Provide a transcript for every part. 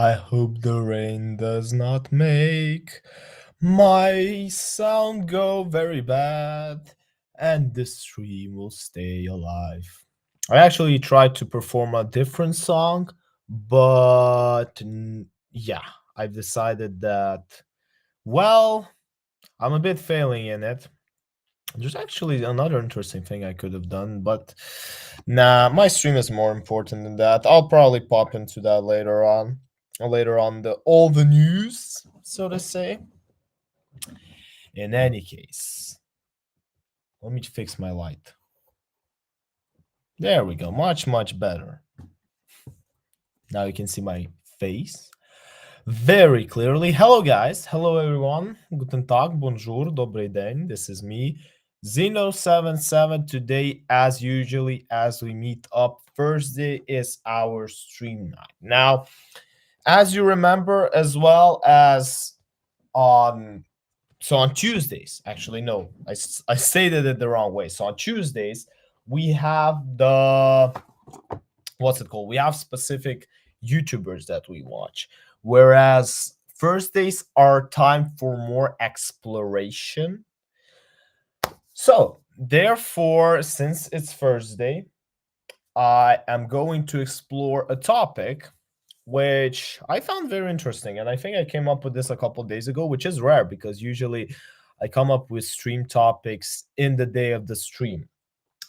I hope the rain does not make my sound go very bad and the stream will stay alive. I actually tried to perform a different song, but yeah, I've decided that, well, I'm a bit failing in it. There's actually another interesting thing I could have done, but nah, my stream is more important than that. I'll probably pop into that later on. Later on the all the news, so to say. In any case, let me fix my light. There we go. Much better. Now you can see my face very clearly. Hello guys. Hello everyone. Guten Tag, bonjour, dobry den. This is me, Zeno77. Today, as usually, as we meet up, Thursday is our stream night. Now, as you remember, as well as on on Tuesdays, actually, no, I stated it the wrong way. So on Tuesdays, we have the what's it called? We have specific YouTubers that we watch, whereas Thursdays are time for more exploration. So, therefore, since it's Thursday, I am going to explore a topic which I found very interesting. And I think I came up with this a couple days ago, which is rare because usually I come up with stream topics in the day of the stream.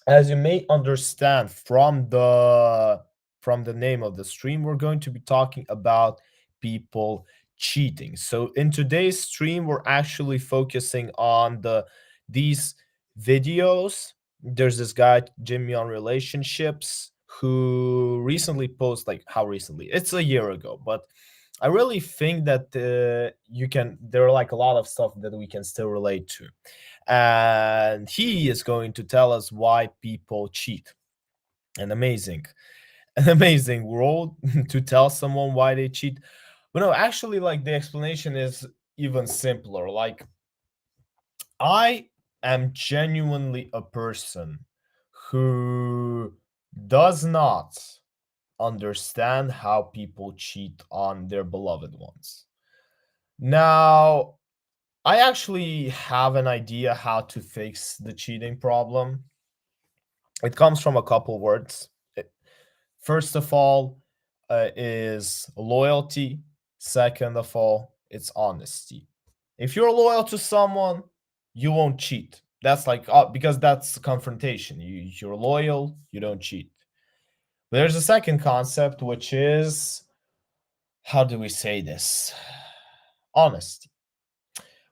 As you may understand from the name of the stream, we're going to be talking about people cheating. So in today's stream, we're actually focusing on these videos. There's this guy Jimmy on relationships who recently posted, like, how recently? It's a year ago, but I really think that there are like a lot of stuff that we can still relate to, and he is going to tell us why people cheat. An amazing, an amazing role to tell someone why they cheat. But no, actually, like, the explanation is even simpler. Like, I am genuinely a person who does not understand how people cheat on their beloved ones. Now, I actually have an idea how to fix the cheating problem. It comes from a couple words. First of all, is loyalty. Second of all, it's honesty. If you're loyal to someone, you won't cheat. That's like, because that's confrontation. You're loyal, you don't cheat. There's a second concept, which is, how do we say this? Honesty.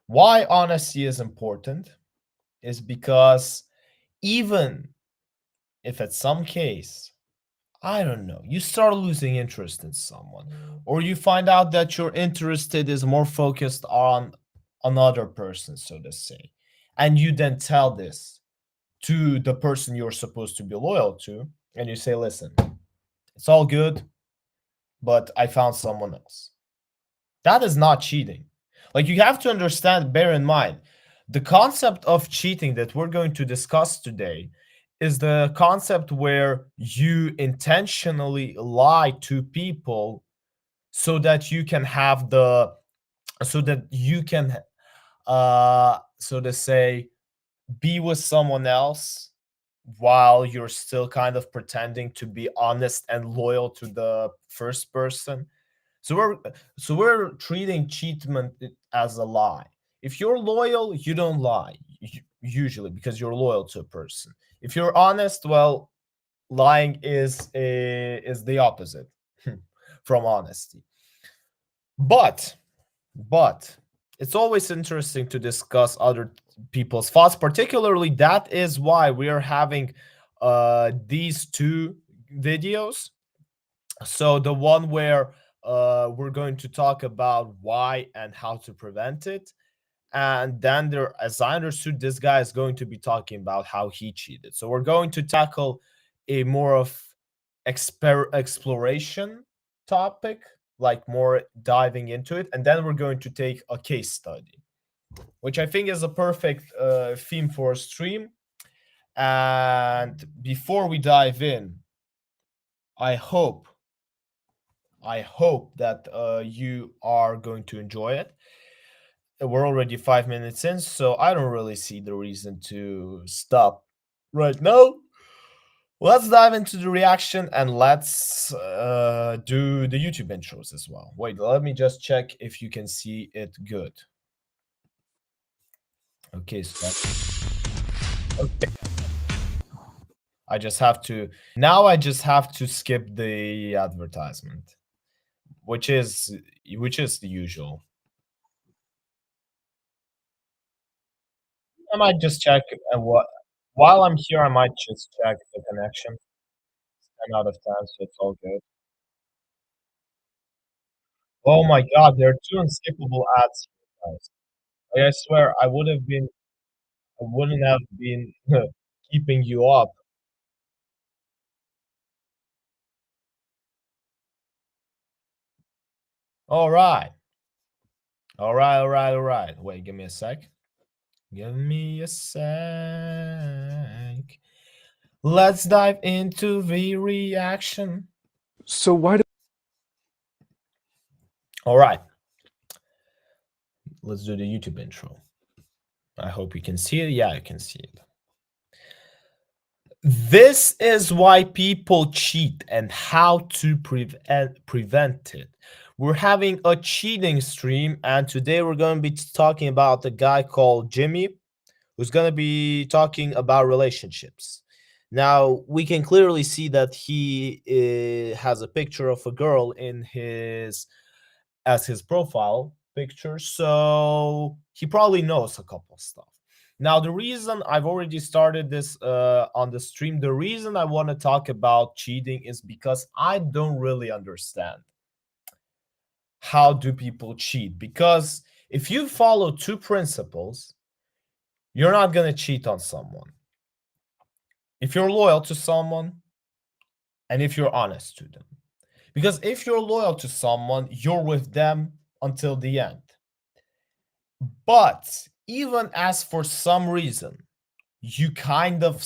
Why honesty is important is because even if at some case, I don't know, you start losing interest in someone, or you find out that your interested is more focused on another person, so to say, and you then tell this to the person you're supposed to be loyal to, and you say, listen, it's all good, but I found someone else. That is not cheating. Like, you have to understand, bear in mind, the concept of cheating that we're going to discuss today is the concept where you intentionally lie to people so that you can have the so that you can so to say, be with someone else while you're still kind of pretending to be honest and loyal to the first person. So we're treating cheatment as a lie. If you're loyal, you don't lie usually because you're loyal to a person. If you're honest, well, lying is the opposite from honesty. But it's always interesting to discuss other people's thoughts. Particularly, that is why we are having these two videos. So the one where we're going to talk about why and how to prevent it, and then there, as I understood, this guy is going to be talking about how he cheated. So we're going to tackle a more of exploration topic, like more diving into it, and then we're going to take a case study, which I think is a perfect theme for a stream. And before we dive in, I hope I hope that you are going to enjoy it. We're already 5 minutes in, so I don't really see the reason to stop right now. Let's dive into the reaction and let's do the YouTube intros as well. Wait, let me just check if you can see it good. Okay, so okay. I just have to now I just have to skip the advertisement, which is the usual. I might just check what while I'm here, I might just check the connection. 10 out of 10, so it's all good. Oh my god, there are two unskippable ads here, guys. Like, I swear, I wouldn't have been keeping you up. All right. All right, all right, all right. Wait, give me a sec. Give me a sec. Let's dive into the reaction. So why do All right. Let's do the YouTube intro. I hope you can see it. Yeah, you can see it. This is why people cheat and how to prevent it. We're having a cheating stream, and today we're going to be talking about a guy called Jimmy, who's going to be talking about relationships. Now, we can clearly see that he has a picture of a girl in his as his profile picture, so he probably knows a couple stuff. Now, the reason I've already started this on the stream, the reason I want to talk about cheating is because I don't really understand how do people cheat. Because if you follow two principles, you're not going to cheat on someone. If you're loyal to someone and if you're honest to them. Because if you're loyal to someone, you're with them until the end. But even as for some reason you kind of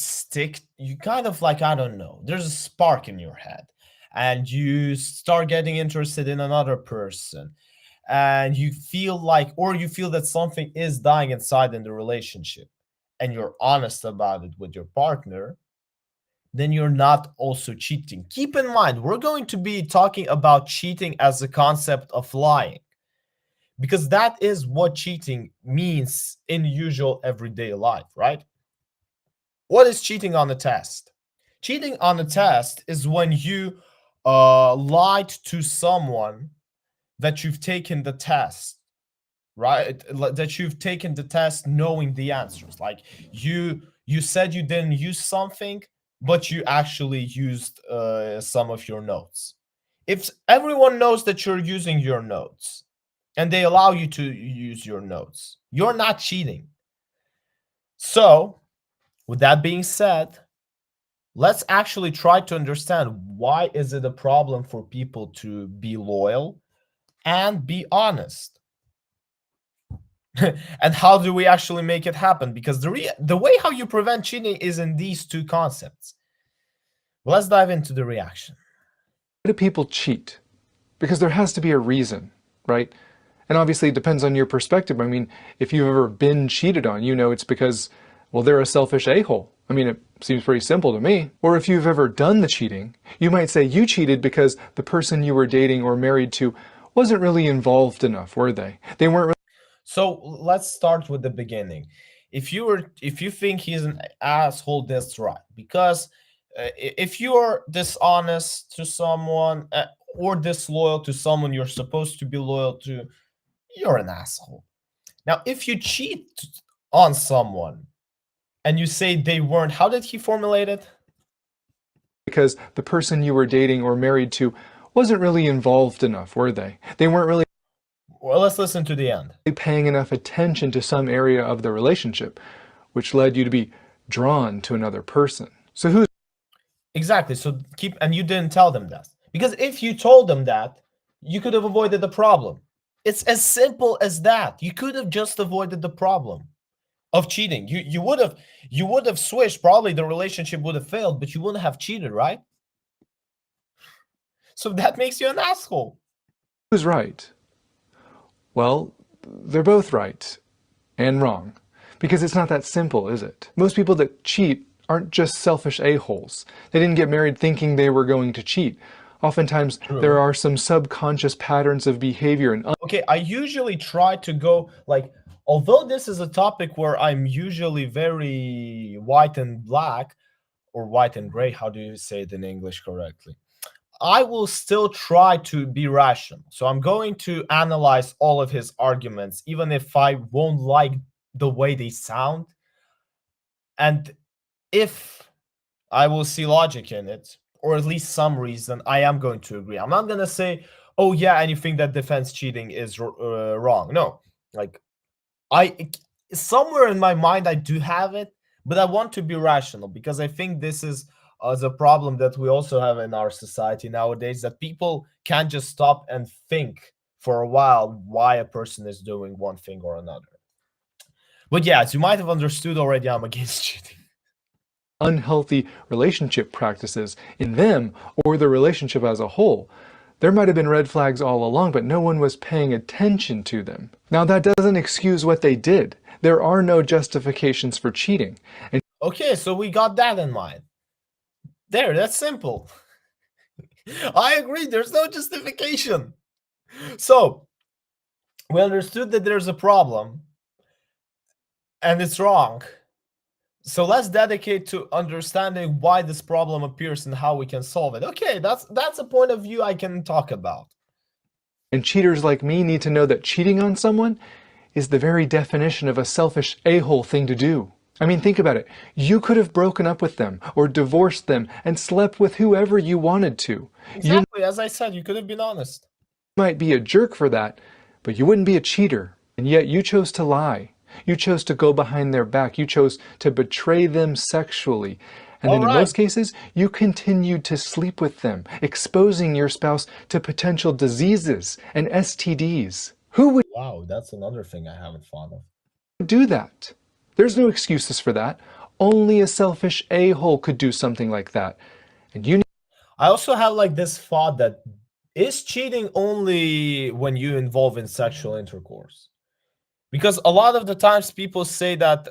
like, I don't know, there's a spark in your head and you start getting interested in another person and you feel like, or you feel that something is dying inside in the relationship and you're honest about it with your partner, then you're not also cheating. Keep in mind, we're going to be talking about cheating as a concept of lying because that is what cheating means in usual everyday life, right? What is cheating on a test? Cheating on a test is when you lied to someone that you've taken the test, right? That you've taken the test knowing the answers. Like you said you didn't use something, but you actually used some of your notes. If everyone knows that you're using your notes and they allow you to use your notes, you're not cheating. So, with that being said, let's actually try to understand why is it a problem for people to be loyal and be honest. And how do we actually make it happen? Because the way how you prevent cheating is in these two concepts. Let's dive into the reaction. people cheat? Because there has to be a reason, right? And obviously it depends on your perspective. I mean, if you've ever been cheated on, you know it's because, well, they're a selfish a-hole. I mean, it seems pretty simple to me. Or if you've ever done the cheating, you might say you cheated because the person you were dating or married to wasn't really involved enough, were they? They weren't really. So let's start with the beginning. If you think he's an asshole, that's right. Because if you're dishonest to someone or disloyal to someone you're supposed to be loyal to, you're an asshole. Now, if you cheat on someone and you say they weren't, how did he formulate it? Because the person you were dating or married to wasn't really involved enough, were they? They weren't really Well, let's listen to the end. paying enough attention to some area of the relationship, which led you to be drawn to another person. So who's Exactly. So and you didn't tell them that. Because if you told them that, you could have avoided the problem. It's as simple as that. You could have just avoided the problem of cheating. You would have switched, probably the relationship would have failed, but you wouldn't have cheated, right? So that makes you an asshole. Who's right? Well, they're both right and wrong. Because it's not that simple, is it? Most people that cheat aren't just selfish a-holes. They didn't get married thinking they were going to cheat. Oftentimes, there True. are some subconscious patterns of behavior and Okay, I usually try to go like, although this is a topic where I'm usually very white and black, or white and gray, how do you say it in English correctly? I will still try to be rational. So I'm going to analyze all of his arguments, even if I won't like the way they sound. And if I will see logic in it, or at least some reason, I am going to agree. I'm not going to say, oh, yeah, anything that defends cheating is wrong. No, like, I somewhere in my mind, I do have it, but I want to be rational because I think this is the problem that we also have in our society nowadays, that people can't just stop and think for a while why a person is doing one thing or another. But yeah, as you might have understood already, I'm against cheating. unhealthy relationship practices in them or the relationship as a whole. There might have been red flags all along, but no one was paying attention to them. Now, that doesn't excuse what they did. There are no justifications for cheating. And Okay, so we got that in mind. There, that's simple. I agree, there's no justification. So, we understood that there's a problem and it's wrong. So let's dedicate to understanding why this problem appears and how we can solve it. Okay, that's a point of view I can talk about. And cheaters like me need to know that cheating on someone is the very definition of a selfish a-hole thing to do. I mean, think about it. You could have broken up with them or divorced them and slept with whoever you wanted to. You Exactly, as I said, you could have been honest. might be a jerk for that, but you wouldn't be a cheater. And yet you chose to lie. You chose to go behind their back. You chose to betray them sexually. And All then in right. most cases, you continued to sleep with them, exposing your spouse to potential diseases and STDs. Who would Wow, that's another thing I haven't thought of. do that? There's no excuses for that. Only a selfish a-hole could do something like that. And you I also have like this thought that is cheating only when you involve in sexual intercourse? Because a lot of the times people say that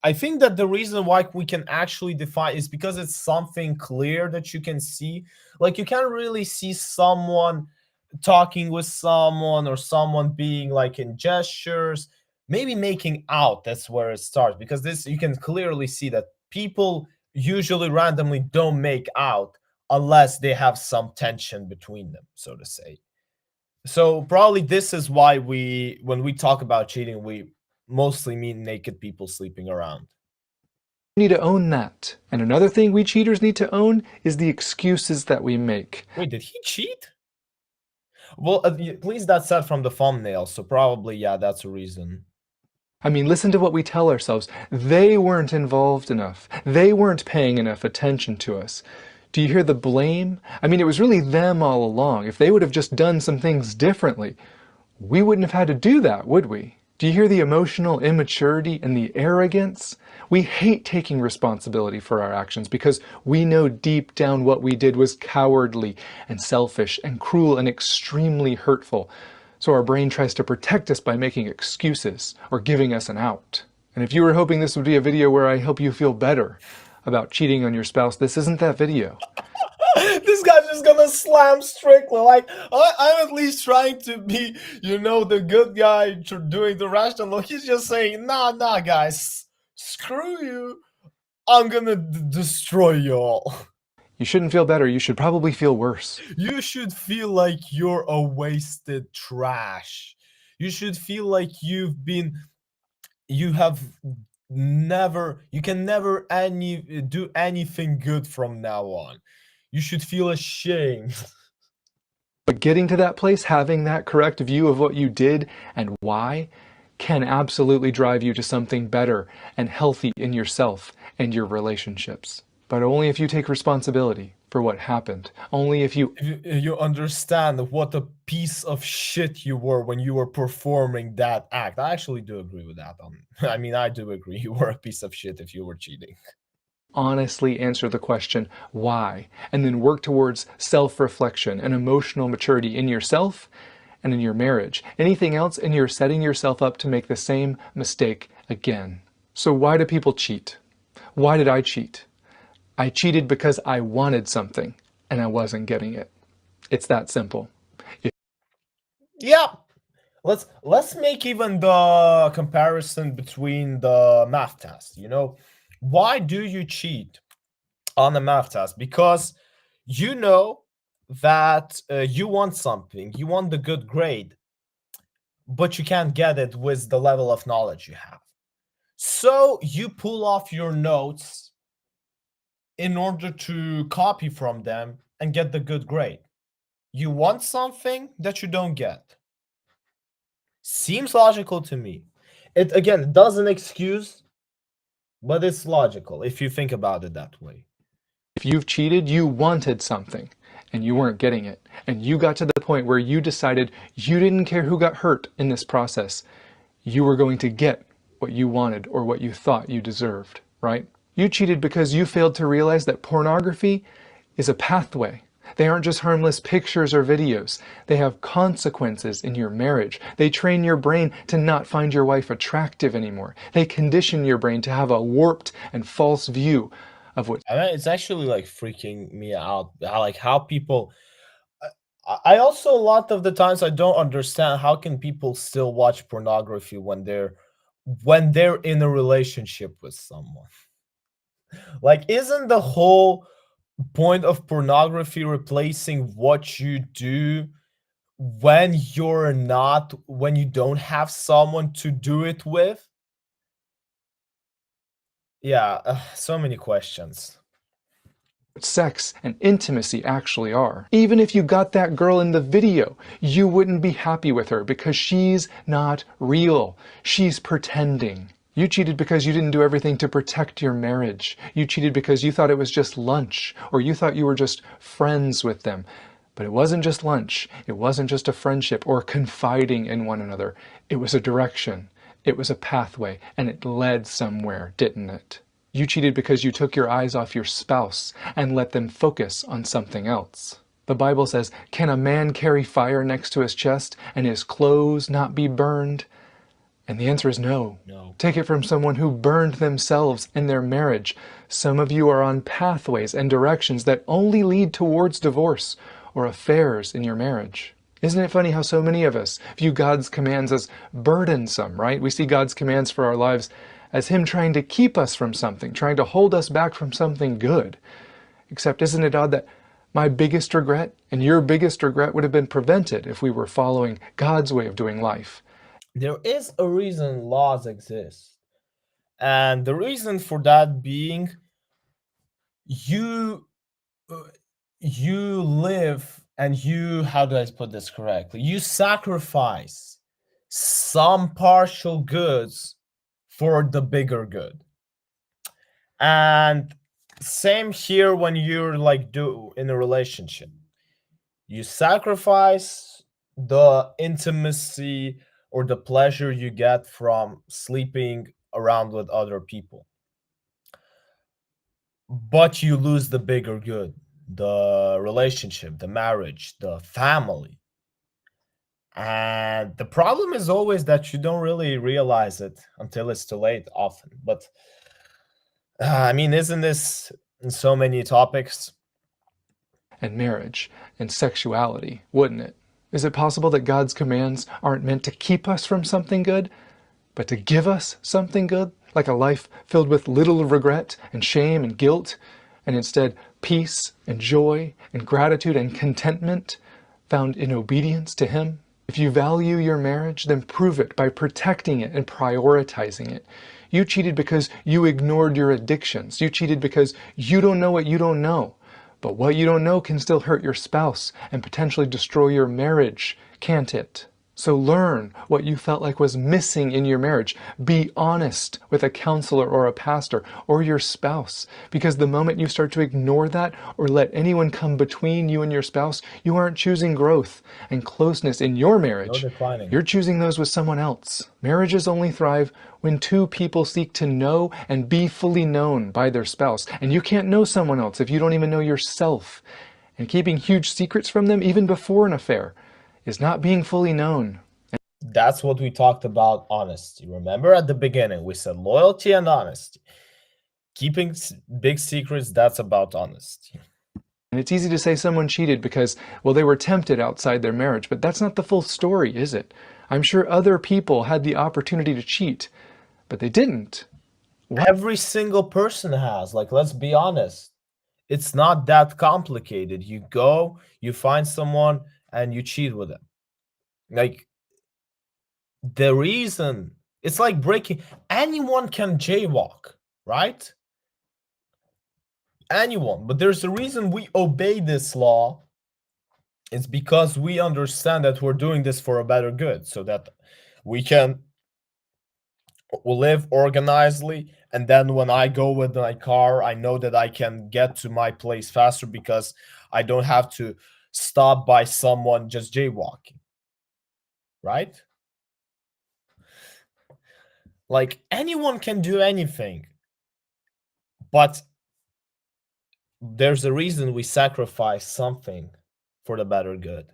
I think that the reason why we can actually define is because it's something clear that you can see. Like you can't really see someone talking with someone or someone being like in gestures, maybe making out. That's where it starts, because this you can clearly see that people usually randomly don't make out unless they have some tension between them, so to say. So probably this is why when we talk about cheating, we mostly mean naked people sleeping around. need to own that. And another thing we cheaters need to own is the excuses that we make. Wait, did he cheat? Well, at least that's said from the thumbnail, so probably, yeah, that's a reason. I mean, listen to what we tell ourselves. They weren't involved enough. They weren't paying enough attention to us. Do you hear the blame? I mean, it was really them all along. If they would have just done some things differently, we wouldn't have had to do that, would we? Do you hear the emotional immaturity and the arrogance? We hate taking responsibility for our actions because we know deep down what we did was cowardly and selfish and cruel and extremely hurtful. So our brain tries to protect us by making excuses or giving us an out. And if you were hoping this would be a video where I help you feel better about cheating on your spouse, this isn't that video. This guy's just gonna slam Strickland. Like, I'm at least trying to be, the good guy doing the rational. He's just saying, nah, guys, screw you. I'm gonna destroy you all. You shouldn't feel better, you should probably feel worse. You should feel like you're a wasted trash. You should feel like you can never do anything good from now on. You should feel ashamed. But getting to that place, having that correct view of what you did and why, can absolutely drive you to something better and healthy in yourself and your relationships. But only if you take responsibility for what happened. Only if you You understand what a piece of shit you were when you were performing that act. I actually do agree with that. I mean, I do agree you were a piece of shit if you were cheating. honestly answer the question, why? And then work towards self-reflection and emotional maturity in yourself and in your marriage. Anything else, and you're setting yourself up to make the same mistake again. So why do people cheat? Why did I cheat? I cheated because I wanted something and I wasn't getting it. It's that simple. Yeah. Let's make even the comparison between the math test. Why do you cheat on the math test? Because you know that you want something, you want the good grade, but you can't get it with the level of knowledge you have. So you pull off your notes in order to copy from them and get the good grade. You want something that you don't get. Seems logical to me. It again doesn't excuse, but it's logical if you think about it that way. If you've cheated, you wanted something and you weren't getting it. And you got to the point where you decided you didn't care who got hurt in this process. You were going to get what you wanted or what you thought you deserved, right? You cheated because you failed to realize that pornography is a pathway. They aren't just harmless pictures or videos. They have consequences in your marriage. They train your brain to not find your wife attractive anymore. They condition your brain to have a warped and false view of what. It's actually like freaking me out. How people. I also a lot of the times I don't understand how can people still watch pornography when they're in a relationship with someone. Like, isn't the whole point of pornography replacing what you do when you don't have someone to do it with? Yeah, so many questions. Sex and intimacy actually are. Even if you got that girl in the video, you wouldn't be happy with her because she's not real. She's pretending. You cheated because you didn't do everything to protect your marriage. You cheated because you thought it was just lunch, or you thought you were just friends with them. But it wasn't just lunch. It wasn't just a friendship or confiding in one another. It was a direction. It was a pathway, and it led somewhere, didn't it? You cheated because you took your eyes off your spouse and let them focus on something else. The Bible says, "Can a man carry fire next to his chest and his clothes not be burned?" And the answer is no. No. Take it from someone who burned themselves in their marriage. Some of you are on pathways and directions that only lead towards divorce or affairs in your marriage. Isn't it funny how so many of us view God's commands as burdensome, right? We see God's commands for our lives as Him trying to keep us from something, trying to hold us back from something good. Except isn't it odd that my biggest regret and your biggest regret would have been prevented if we were following God's way of doing life? There is a reason laws exist. And the reason for that being you you live and how do I put this correctly? You sacrifice some partial goods for the bigger good. And same here when you're like in a relationship. You sacrifice the intimacy or the pleasure you get from sleeping around with other people, but you lose the bigger good, the relationship, the marriage, the family. And the problem is always that you don't really realize it until it's too late often. But I mean, isn't this in so many topics? And marriage and sexuality, wouldn't it? Is it possible that God's commands aren't meant to keep us from something good, but to give us something good, like a life filled with little regret and shame and guilt, and instead peace and joy and gratitude and contentment found in obedience to Him? If you value your marriage, then prove it by protecting it and prioritizing it. You cheated because you ignored your addictions. You cheated because you don't know what you don't know. But what you don't know can still hurt your spouse and potentially destroy your marriage, can't it? So learn what you felt like was missing in your marriage. Be honest with a counselor or a pastor or your spouse, because the moment you start to ignore that or let anyone come between you and your spouse, you aren't choosing growth and closeness in your No marriage. declining. You're choosing those with someone else. Marriages only thrive when two people seek to know and be fully known by their spouse. And you can't know someone else if you don't even know yourself. And keeping huge secrets from them, even before an affair, is not being fully known. That's what we talked about, honesty. Remember at the beginning, we said loyalty and honesty. Keeping big secrets, that's about honesty. And it's easy to say someone cheated because, well, they were tempted outside their marriage, but that's not the full story, is it? I'm sure other people had the opportunity to cheat, but they didn't. Every single person has, like, let's be honest. It's not that complicated. You go, you find someone, and you cheat with them. Like, the reason, it's like breaking, anyone can jaywalk, right? Anyone. But there's a reason we obey this law. It's because we understand that we're doing this for a better good, so that we can live organizedly. And then when I go with my car, I know that I can get to my place faster because I don't have to stop by someone just jaywalking, right? Like, anyone can do anything, but there's a reason we sacrifice something for the better good.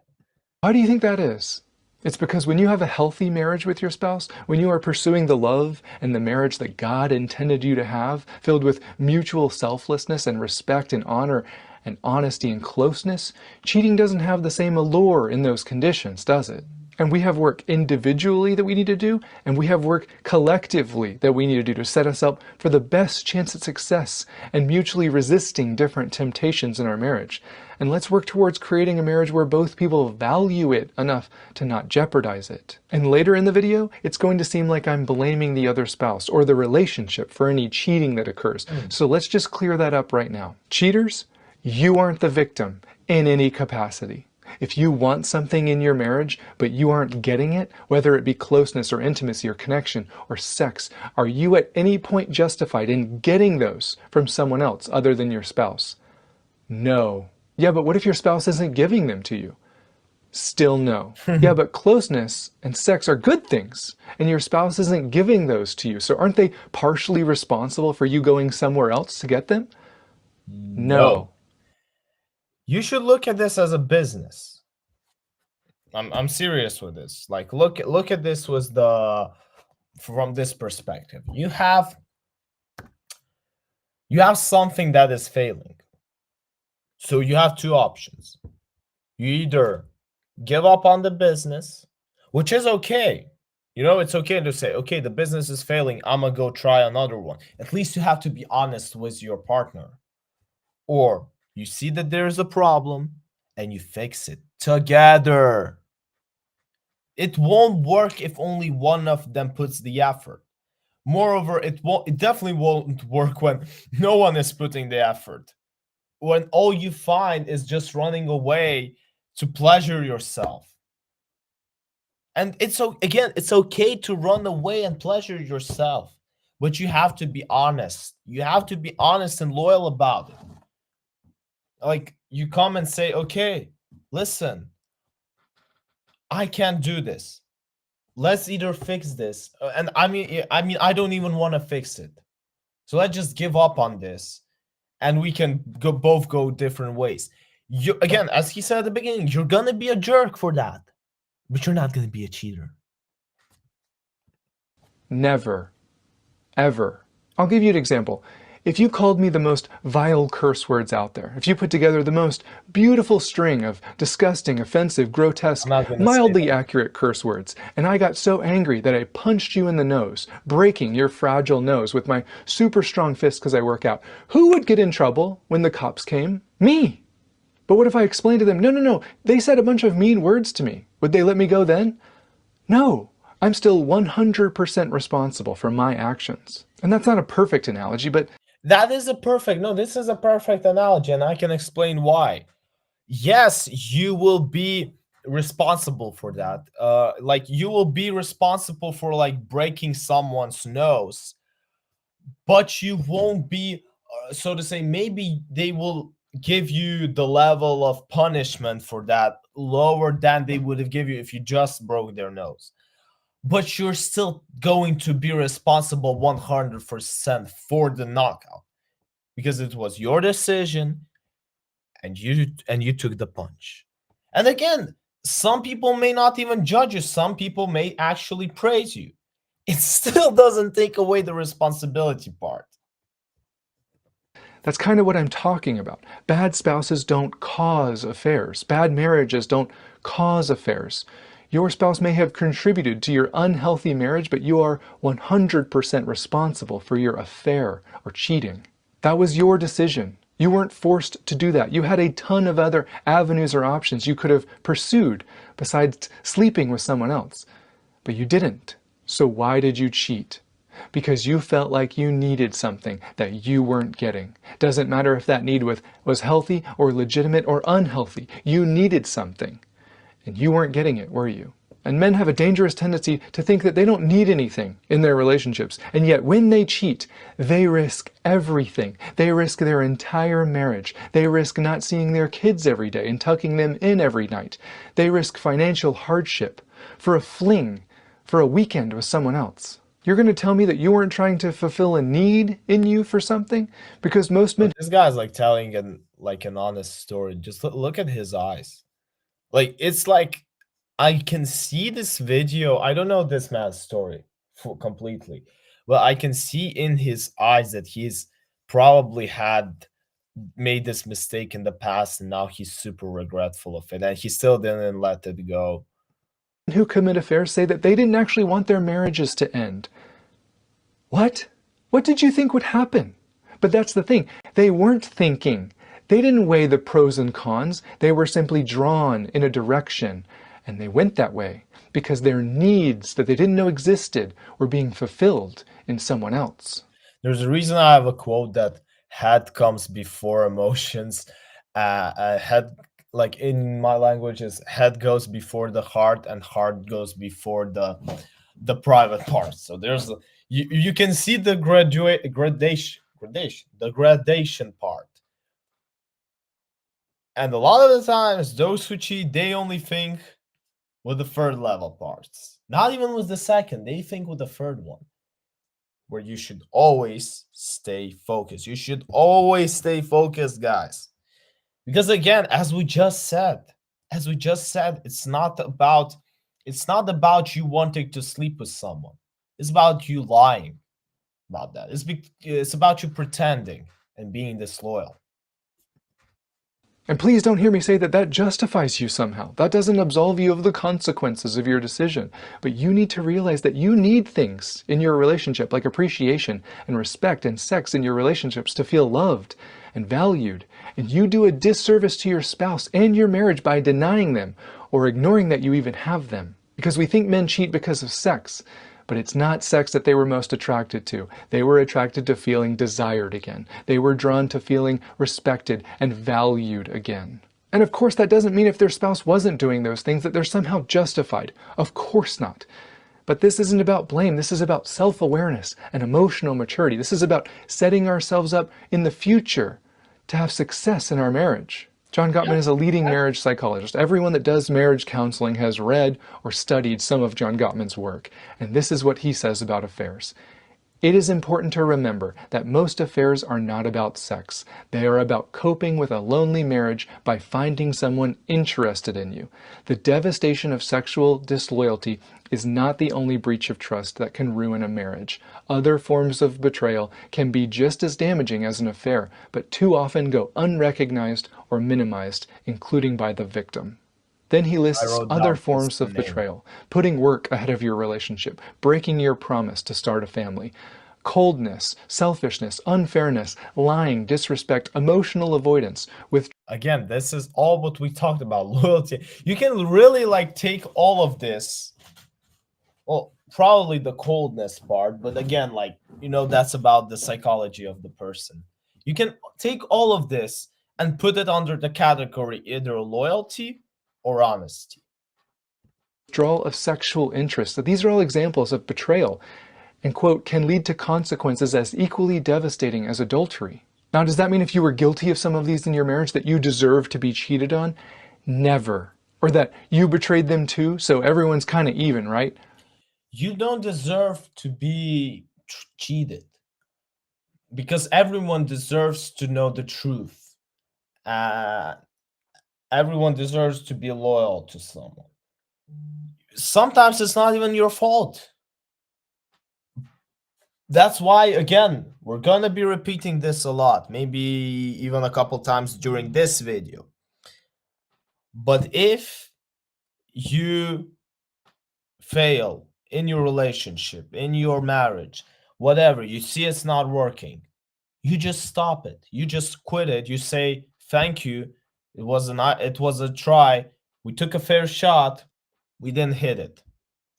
Why do you think that is? It's because when you have a healthy marriage with your spouse, when you are pursuing the love and the marriage that God intended you to have, filled with mutual selflessness and respect and honor and honesty and closeness, cheating doesn't have the same allure in those conditions, does it? And we have work individually that we need to do, and we have work collectively that we need to do to set us up for the best chance at success and mutually resisting different temptations in our marriage. And let's work towards creating a marriage where both people value it enough to not jeopardize it. And later in the video, it's going to seem like I'm blaming the other spouse or the relationship for any cheating that occurs. So let's just clear that up right now. Cheaters, you aren't the victim in any capacity. If you want something in your marriage, but you aren't getting it, whether it be closeness or intimacy or connection or sex, are you at any point justified in getting those from someone else other than your spouse? No. Yeah, but what if your spouse isn't giving them to you? Still no. Yeah, but closeness and sex are good things, and your spouse isn't giving those to you. So aren't they partially responsible for you going somewhere else to get them? No. You should look at this as a business. I'm serious with this. Like, look at this with from this perspective. You have something that is failing. So you have two options. You either give up on the business, which is okay. It's okay to say, okay, the business is failing. I'm going to go try another one. At least you have to be honest with your partner. Or you see that there's a problem and you fix it together. It won't work if only one of them puts the effort. Moreover, it definitely won't work when no one is putting the effort. When all you find is just running away to pleasure yourself. And it's okay to run away and pleasure yourself, but you have to be honest. You have to be honest and loyal about it. Like, you come and say, okay, listen, I can't do this. Let's either fix this. And I mean, I don't even want to fix it. So let's just give up on this. And we can both go different ways. Again, as he said at the beginning, you're going to be a jerk for that. But you're not going to be a cheater. Never. Ever. I'll give you an example. If you called me the most vile curse words out there, if you put together the most beautiful string of disgusting, offensive, grotesque, mildly accurate curse words, and I got so angry that I punched you in the nose, breaking your fragile nose with my super strong fist because I work out, who would get in trouble when the cops came? Me. But what if I explained to them, no, they said a bunch of mean words to me. Would they let me go then? No. I'm still 100% responsible for my actions. And that's not a perfect analogy, but this is a perfect analogy, and I can explain why. Yes, you will be responsible for that. Like you will be responsible for like breaking someone's nose, but you won't be, so to say, maybe they will give you the level of punishment for that lower than they would have given you if you just broke their nose. But you're still going to be responsible 100% for the knockout because it was your decision and you took the punch. And again, some people may not even judge you, some people may actually praise you. It still doesn't take away the responsibility part. That's kind of what I'm talking about. Bad spouses don't cause affairs. Bad marriages don't cause affairs. Your spouse may have contributed to your unhealthy marriage, but you are 100% responsible for your affair or cheating. That was your decision. You weren't forced to do that. You had a ton of other avenues or options you could have pursued besides sleeping with someone else, but you didn't. So why did you cheat? Because you felt like you needed something that you weren't getting. Doesn't matter if that need was healthy or legitimate or unhealthy. You needed something, and you weren't getting it, were you? And men have a dangerous tendency to think that they don't need anything in their relationships. And yet when they cheat, they risk everything. They risk their entire marriage. They risk not seeing their kids every day and tucking them in every night. They risk financial hardship for a fling, for a weekend with someone else. You're going to tell me that you weren't trying to fulfill a need in you for something? Because most men... But this guy's like telling an honest story. Just look at his eyes. Like it's like I can see this video. I don't know this man's story completely, but I can see in his eyes that he's probably had made this mistake in the past and now he's super regretful of it and he still didn't let it go. who commit affairs say that they didn't actually want their marriages to end. What? What did you think would happen? But that's the thing. They weren't thinking. They didn't weigh the pros and cons. They were simply drawn in a direction. And they went that way because their needs that they didn't know existed were being fulfilled in someone else. There's a reason I have a quote that head comes before emotions. Head, like in my language, is head goes before the heart, and heart goes before the private parts. So there's you can see the gradation part. And a lot of the times, those who cheat, they only think with the third level parts, not even with the second. They think with the third one, where you should always stay focused. You should always stay focused, guys. Because again, as we just said, it's not about you wanting to sleep with someone. It's about you lying about that. It's about you pretending and being disloyal. And please don't hear me say that that justifies you somehow. That doesn't absolve you of the consequences of your decision. But you need to realize that you need things in your relationship, like appreciation and respect and sex in your relationships, to feel loved and valued. And you do a disservice to your spouse and your marriage by denying them or ignoring that you even have them. Because we think men cheat because of sex. But it's not sex that they were most attracted to. They were attracted to feeling desired again. They were drawn to feeling respected and valued again. And of course, that doesn't mean if their spouse wasn't doing those things that they're somehow justified. Of course not. But this isn't about blame. This is about self-awareness and emotional maturity. This is about setting ourselves up in the future to have success in our marriage. John Gottman is a leading marriage psychologist. Everyone that does marriage counseling has read or studied some of John Gottman's work. And this is what he says about affairs. It is important to remember that most affairs are not about sex. They are about coping with a lonely marriage by finding someone interested in you. The devastation of sexual disloyalty is not the only breach of trust that can ruin a marriage. Other forms of betrayal can be just as damaging as an affair, but too often go unrecognized or minimized, including by the victim. Then he lists other forms of betrayal: putting work ahead of your relationship, breaking your promise to start a family, coldness, selfishness, unfairness, lying, disrespect, emotional avoidance. Again, this is all what we talked about, loyalty. You can really like take all of this. Well, probably the coldness part, but again, like, that's about the psychology of the person. You can take all of this and put it under the category either loyalty or honesty. withdrawal of sexual interest. That these are all examples of betrayal and, quote, can lead to consequences as equally devastating as adultery. Now, does that mean if you were guilty of some of these in your marriage that you deserve to be cheated on? Never. Or that you betrayed them too, so everyone's kind of even, right? You don't deserve to be cheated because everyone deserves to know the truth. Uh, Everyone deserves to be loyal to someone. Sometimes it's not even your fault. That's why, again, we're gonna be repeating this a lot, maybe even a couple times during this video. But if you fail in your relationship, in your marriage, whatever, you see it's not working, you just stop it. You just quit it. You say, thank you. It was a try. We took a fair shot. We didn't hit it.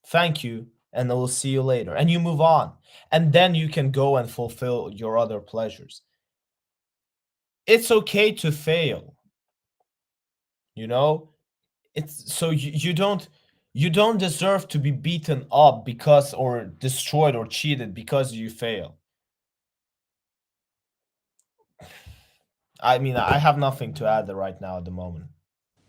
Thank you. And I will see you later. And you move on. And then you can go and fulfill your other pleasures. It's okay to fail. You know? It's so you don't deserve to be beaten up because or destroyed or cheated because you fail. I mean, I have nothing to add right now at the moment.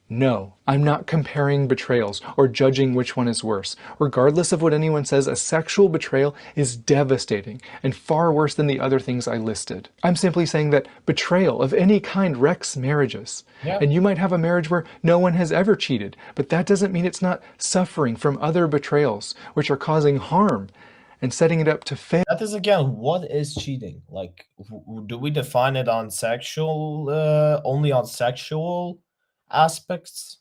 No, I'm not comparing betrayals or judging which one is worse. Regardless of what anyone says, a sexual betrayal is devastating and far worse than the other things I listed. I'm simply saying that betrayal of any kind wrecks marriages. Yeah. And you might have a marriage where no one has ever cheated, but that doesn't mean it's not suffering from other betrayals, which are causing harm and setting it up to fail. That is again, what is cheating? Like, do we define it on sexual, only on sexual aspects?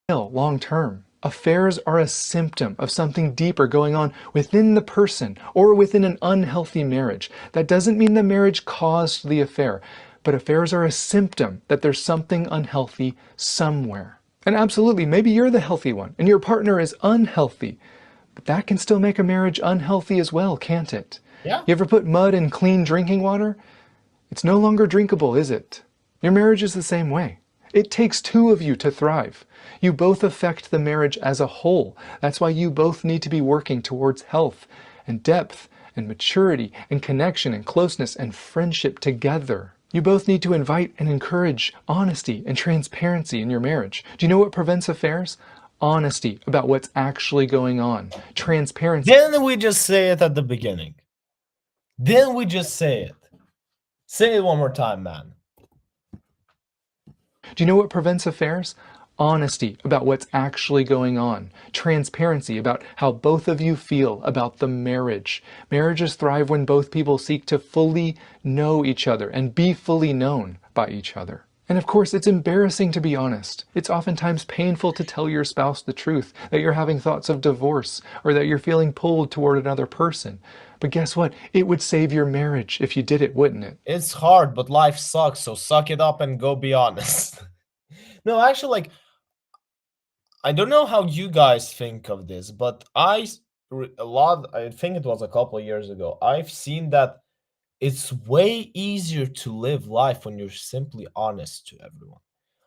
Long term. Affairs are a symptom of something deeper going on within the person or within an unhealthy marriage. That doesn't mean the marriage caused the affair, but affairs are a symptom that there's something unhealthy somewhere. And absolutely, maybe you're the healthy one and your partner is unhealthy, but that can still make a marriage unhealthy as well, can't it? Yeah. You ever put mud in clean drinking water? It's no longer drinkable, is it? Your marriage is the same way. It takes two of you to thrive. You both affect the marriage as a whole. That's why you both need to be working towards health and depth and maturity and connection and closeness and friendship together. You both need to invite and encourage honesty and transparency in your marriage. Do you know what prevents affairs? Honesty about what's actually going on. Transparency. Didn't we just say it at the beginning? Didn't we just say it? Say it one more time, man. Do you know what prevents affairs? Honesty about what's actually going on. Transparency about how both of you feel about the marriage. Marriages thrive when both people seek to fully know each other and be fully known by each other. And of course, it's embarrassing to be honest. It's oftentimes painful to tell your spouse the truth, that you're having thoughts of divorce, or that you're feeling pulled toward another person. But guess what? It would save your marriage if you did it, wouldn't it? It's hard, but life sucks, so suck it up and go be honest. No, actually, like, I don't know how you guys think of this, but I think it was a couple years ago, I've seen that it's way easier to live life when you're simply honest to everyone.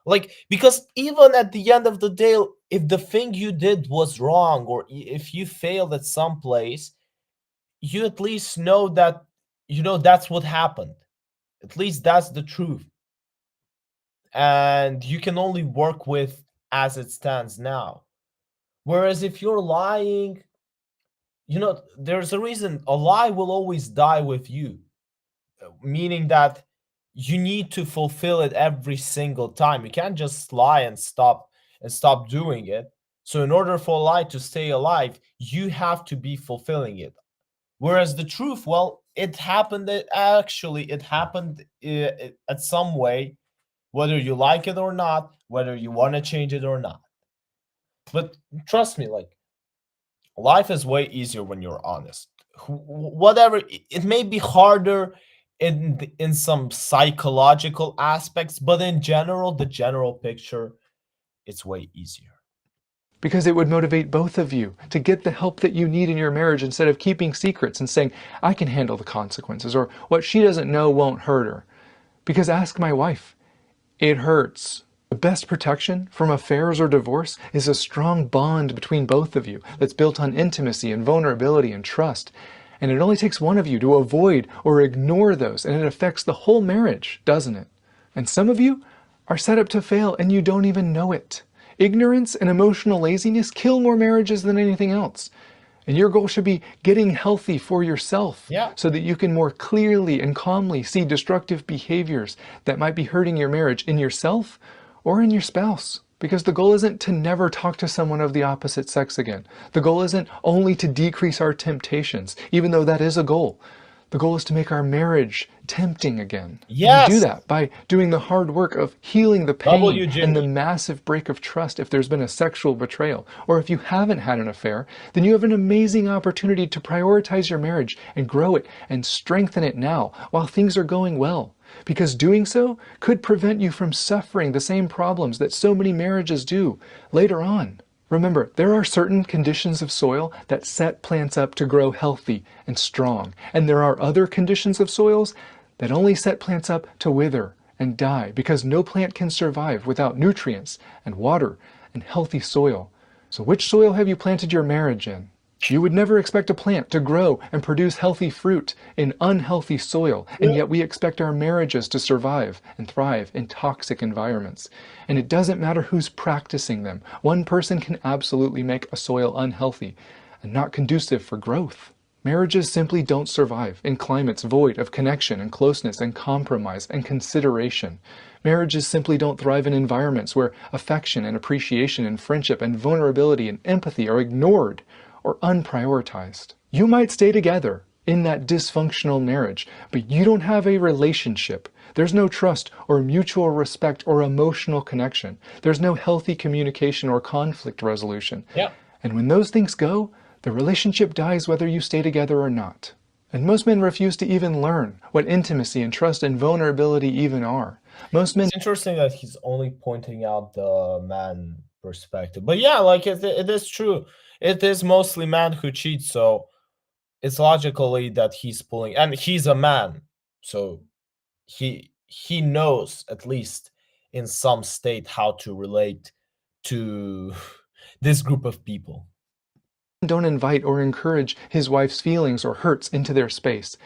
Like, because even at the end of the day, if the thing you did was wrong or if you failed at some place, you at least know that, that's what happened. At least that's the truth. And you can only work with as it stands now. Whereas if you're lying, there's a reason a lie will always die with you, meaning that you need to fulfill it every single time. You can't just lie and stop doing it. So in order for a lie to stay alive, you have to be fulfilling it. Whereas the truth, well, it happened. It happened at some way, whether you like it or not, whether you want to change it or not. But trust me, like, life is way easier when you're honest. Whatever, it may be harder in some psychological aspects, but in general, the general picture, it's way easier. Because it would motivate both of you to get the help that you need in your marriage instead of keeping secrets and saying, I can handle the consequences, or what she doesn't know won't hurt her. Because ask my wife, it hurts. The best protection from affairs or divorce is a strong bond between both of you that's built on intimacy and vulnerability and trust. And it only takes one of you to avoid or ignore those, and it affects the whole marriage, doesn't it? And some of you are set up to fail and you don't even know it. Ignorance and emotional laziness kill more marriages than anything else. And your goal should be getting healthy for yourself Yeah. so that you can more clearly and calmly see destructive behaviors that might be hurting your marriage in yourself or in your spouse. Because the goal isn't to never talk to someone of the opposite sex again. The goal isn't only to decrease our temptations, even though that is a goal. The goal is to make our marriage tempting again. And we do Yes. that by doing the hard work of healing the pain W, and the Jimmy. massive break of trust if there's been a sexual betrayal. Or if you haven't had an affair, then you have an amazing opportunity to prioritize your marriage and grow it and strengthen it now while things are going well. Because doing so could prevent you from suffering the same problems that so many marriages do later on. Remember, there are certain conditions of soil that set plants up to grow healthy and strong, and there are other conditions of soils that only set plants up to wither and die because no plant can survive without nutrients and water and healthy soil. So which soil have you planted your marriage in? You would never expect a plant to grow and produce healthy fruit in unhealthy soil, and yet we expect our marriages to survive and thrive in toxic environments. And it doesn't matter who's practicing them. One person can absolutely make a soil unhealthy and not conducive for growth. Marriages simply don't survive in climates void of connection and closeness and compromise and consideration. Marriages simply don't thrive in environments where affection and appreciation and friendship and vulnerability and empathy are ignored or unprioritized. You might stay together in that dysfunctional marriage, but you don't have a relationship. There's no trust or mutual respect or emotional connection. There's no healthy communication or conflict resolution. Yeah. And when those things go, the relationship dies whether you stay together or not. And most men refuse to even learn what intimacy and trust and vulnerability even are. Most men It's interesting that he's only pointing out the man perspective. But yeah, like it is true. It is mostly man who cheats, so it's logically that he's pulling, and he's a man. So he knows at least in some state how to relate to this group of people. don't invite or encourage his wife's feelings or hurts into their space.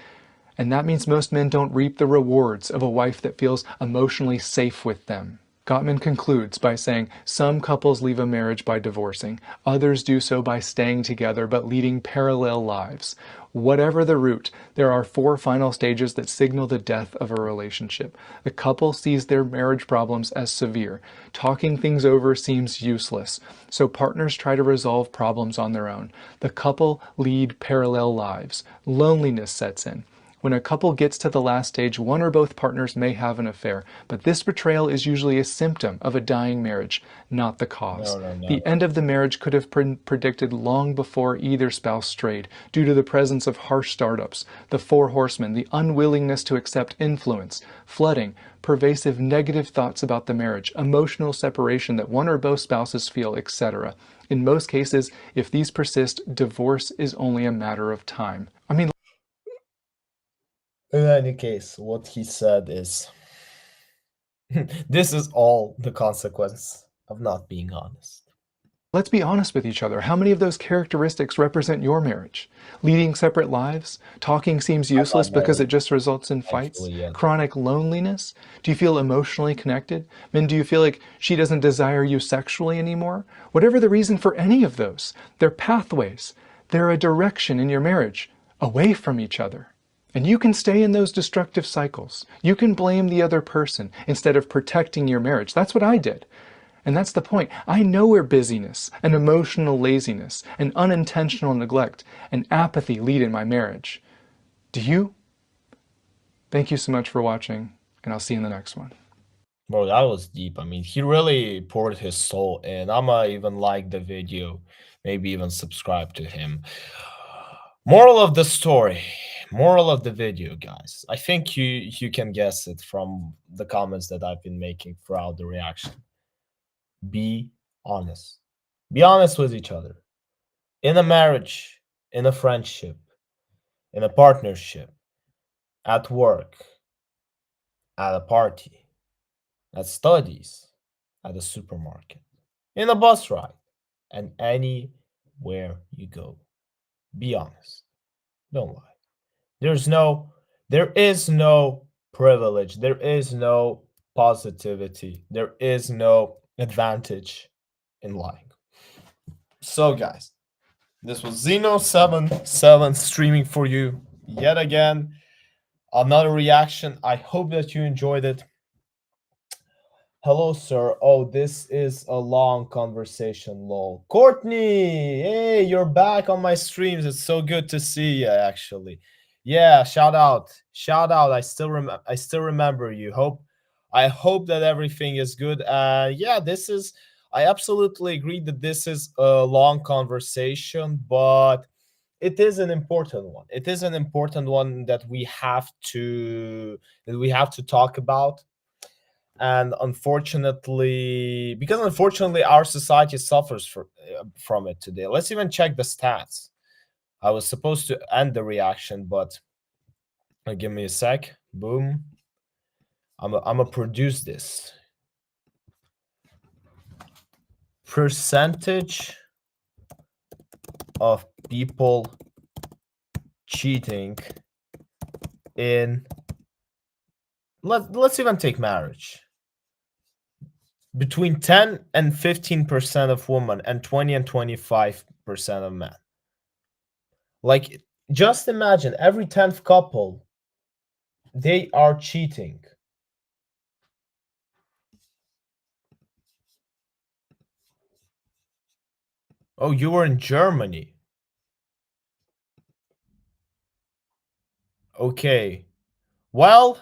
And that means most men don't reap the rewards of a wife that feels emotionally safe with them. Gottman concludes by saying some couples leave a marriage by divorcing, others do so by staying together but leading parallel lives. Whatever the root, there are 4 final stages that signal the death of a relationship. The couple sees their marriage problems as severe. Talking things over seems useless, so partners try to resolve problems on their own. The couple lead parallel lives. Loneliness sets in. When a couple gets to the last stage, one or both partners may have an affair, but this betrayal is usually a symptom of a dying marriage, not the cause. No, The never. end of the marriage could have been predicted long before either spouse strayed, due to the presence of harsh startups, the 4 horsemen, the unwillingness to accept influence, flooding, pervasive negative thoughts about the marriage, emotional separation that one or both spouses feel, etc. In most cases, if these persist, divorce is only a matter of time. I mean, In any case, what he said is this is all the consequence of not being honest. let's be honest with each other. How many of those characteristics represent your marriage? Leading separate lives? Talking seems I'm useless not because married it just results in fights? actually yet. Chronic loneliness? Do you feel emotionally connected? Men, do you feel like she doesn't desire you sexually anymore? Whatever the reason for any of those, they're pathways. They're a direction in your marriage away from each other. And you can stay in those destructive cycles. You can blame the other person instead of protecting your marriage. That's what I did. And that's the point. I know where busyness and emotional laziness and unintentional neglect and apathy lead in my marriage. Do you? Thank you so much for watching, and I'll see you in the next one. Bro, that was deep. I mean, he really poured his soul in. I'ma even like the video, maybe even subscribe to him. Moral of the story, moral of the video, guys. I think you can guess it from the comments that I've been making throughout the reaction. Be honest. Be honest with each other. In a marriage, in a friendship, in a partnership, at work, at a party, at studies, at a supermarket, in a bus ride, and anywhere you go. Be honest. Don't lie. There's no, there is no privilege. There is no positivity. There is no advantage in lying. So, guys, this was Zeno77 streaming for you yet again. Another reaction. I hope that you enjoyed it. Hello, sir. Oh, this is a long conversation, lol. Courtney, hey, you're back on my streams. It's so good to see you, actually. Yeah, shout out. Shout out. I still remember you. I hope that everything is good. Yeah, I absolutely agree that this is a long conversation, but it is an important one. It is an important one that we have to talk about. And unfortunately our society suffers from it today. Let's even check the stats. I was supposed to end the reaction, but give me a sec. Boom. I'm gonna produce this percentage of people cheating in, let's even take marriage. Between 10 and 15% of women and 20 and 25% of men. Like, just imagine every 10th couple, they are cheating. Oh, you were in Germany. Okay. Well,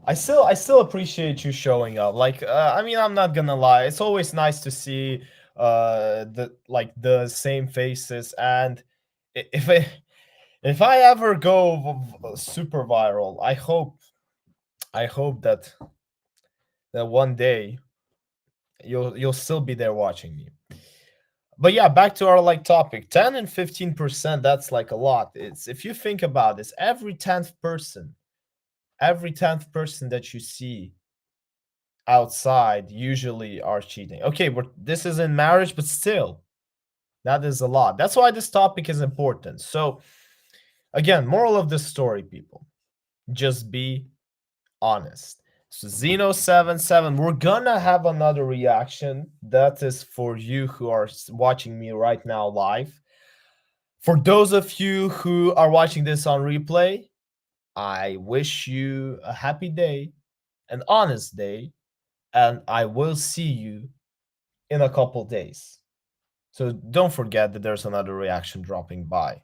I still appreciate you showing up. Like, I mean, I'm not gonna lie. It's always nice to see the same faces. And if I ever go super viral, I hope that one day you'll still be there watching me. But yeah, back to our like topic. 10 and 15%, that's like a lot. It's, if you think about this, every 10th person that you see outside usually are cheating. Okay, but this is in marriage, but still, that is a lot. That's why this topic is important. So again, moral of the story, people, just be honest. So Zeno77, we're gonna have another reaction that is for you who are watching me right now live. For those of you who are watching this on replay, I wish you a happy day, an honest day, and I will see you in a couple days. So don't forget that there's another reaction dropping by.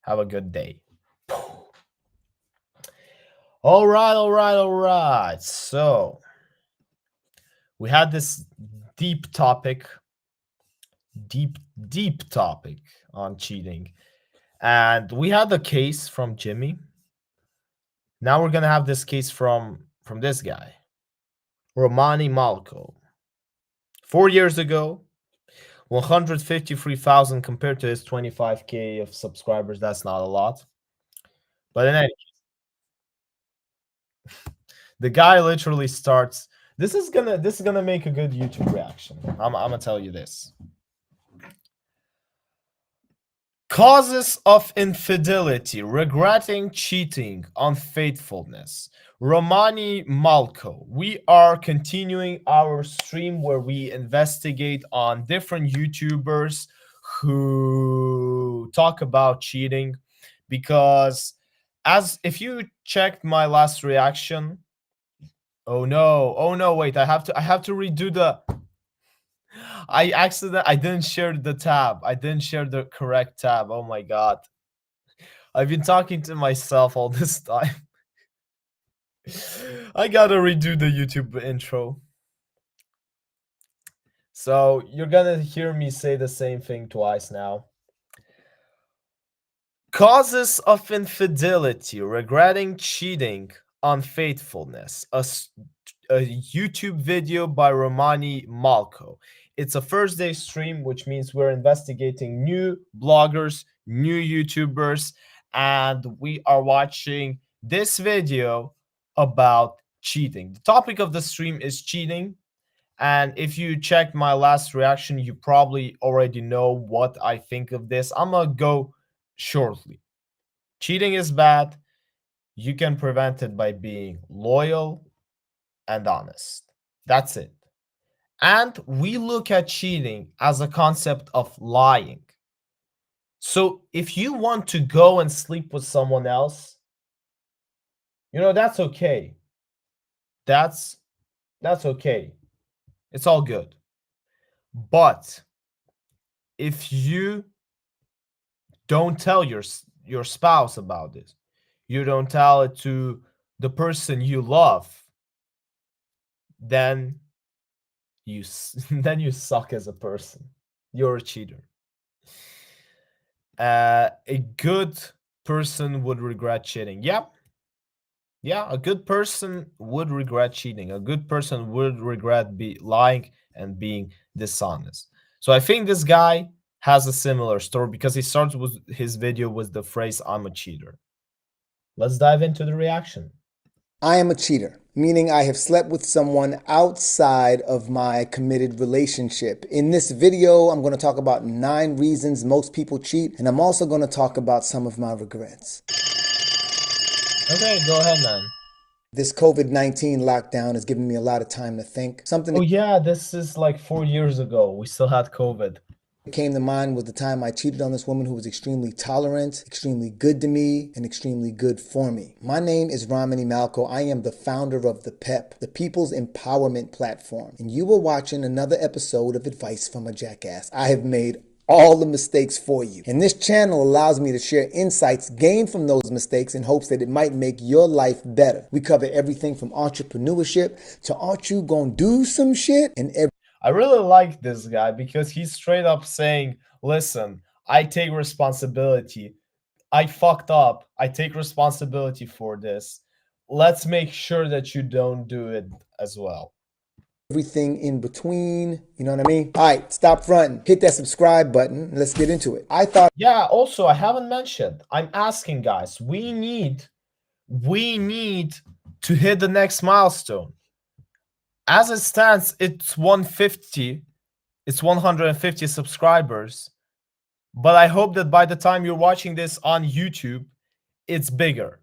Have a good day. All right. So we had this deep topic on cheating, and we had the case from Jimmy. Now we're gonna have this case from this guy, Romani Malco. 4 years ago, 153,000 compared to his 25K of subscribers. That's not a lot, but in any case, the guy literally starts. This is gonna make a good YouTube reaction. I'm gonna tell you this. Causes of infidelity, regretting cheating, unfaithfulness. Romani Malco. We are continuing our stream where we investigate on different YouTubers who talk about cheating, because as if you checked my last reaction, oh no, wait, I have to redo the I didn't share the tab. I didn't share the correct tab. Oh my god. I've been talking to myself all this time. I gotta redo the YouTube intro. So you're gonna hear me say the same thing twice now. Causes of infidelity, regretting cheating, unfaithfulness. A YouTube video by Romani Malco. It's a first day stream, which means we're investigating new bloggers, new YouTubers, and we are watching this video about cheating. The topic of the stream is cheating. And if you checked my last reaction, you probably already know what I think of this. I'm gonna go shortly. Cheating is bad. You can prevent it by being loyal and honest. That's it. And we look at cheating as a concept of lying. So if you want to go and sleep with someone else, that's okay. That's okay. It's all good. But if you don't tell your spouse about this, you don't tell it to the person you love, then then you suck as a person. You're a cheater. A good person would regret cheating. Yeah, a good person would regret cheating. A good person would regret lying and being dishonest. So I think this guy has a similar story because he starts with his video with the phrase "I'm a cheater." Let's dive into the reaction. I am a cheater, meaning I have slept with someone outside of my committed relationship. In this video, I'm going to talk about 9 reasons most people cheat, and I'm also going to talk about some of my regrets. Okay, go ahead, man. This COVID-19 lockdown has given me a lot of time to think. Oh yeah, this is like 4 years ago. We still had COVID. Came to mind was the time I cheated on this woman who was extremely tolerant, extremely good to me, and extremely good for me. My name is Ramani Malco. I am the founder of the PEP, the People's Empowerment Platform. And you are watching another episode of Advice from a Jackass. I have made all the mistakes for you. And this channel allows me to share insights gained from those mistakes in hopes that it might make your life better. We cover everything from entrepreneurship to aren't you gonna do some shit and I really like this guy because he's straight up saying, listen, I take responsibility. I fucked up. I take responsibility for this. Let's make sure that you don't do it as well. Everything in between, you know what I mean? All right, stop fronting. Hit that subscribe button. Let's get into it. Yeah, also, I haven't mentioned, I'm asking guys, we need to hit the next milestone. As it stands, it's 150. It's 150 subscribers. But I hope that by the time you're watching this on YouTube, it's bigger.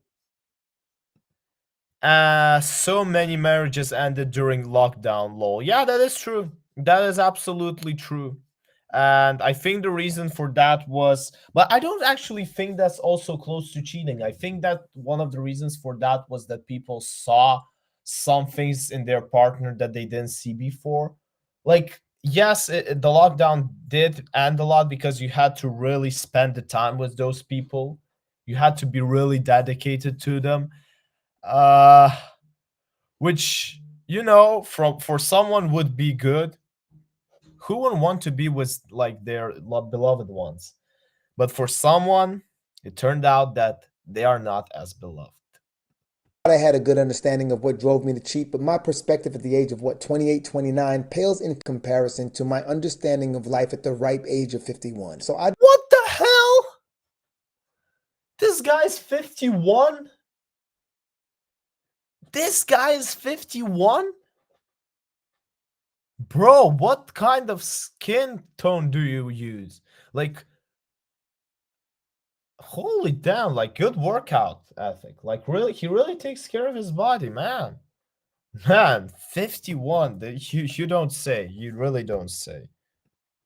So many marriages ended during lockdown, lol. Yeah, that is true. That is absolutely true. And I think the reason for that was, but I don't actually think that's also close to cheating. I think that one of the reasons for that was that people saw some things in their partner that they didn't see before. Like, yes, the lockdown did end a lot because you had to really spend the time with those people. You had to be really dedicated to them. Which, for someone would be good. Who wouldn't want to be with like their beloved ones? But for someone, it turned out that they are not as beloved. I had a good understanding of what drove me to cheat, but my perspective at the age of 28, 29 pales in comparison to my understanding of life at the ripe age of 51. What the hell? This guy's 51? This guy is 51? Bro, what kind of skin tone do you use? Like, holy damn, like good workout ethic. Like really, he really takes care of his body, man. Man, 51. You don't say. You really don't say.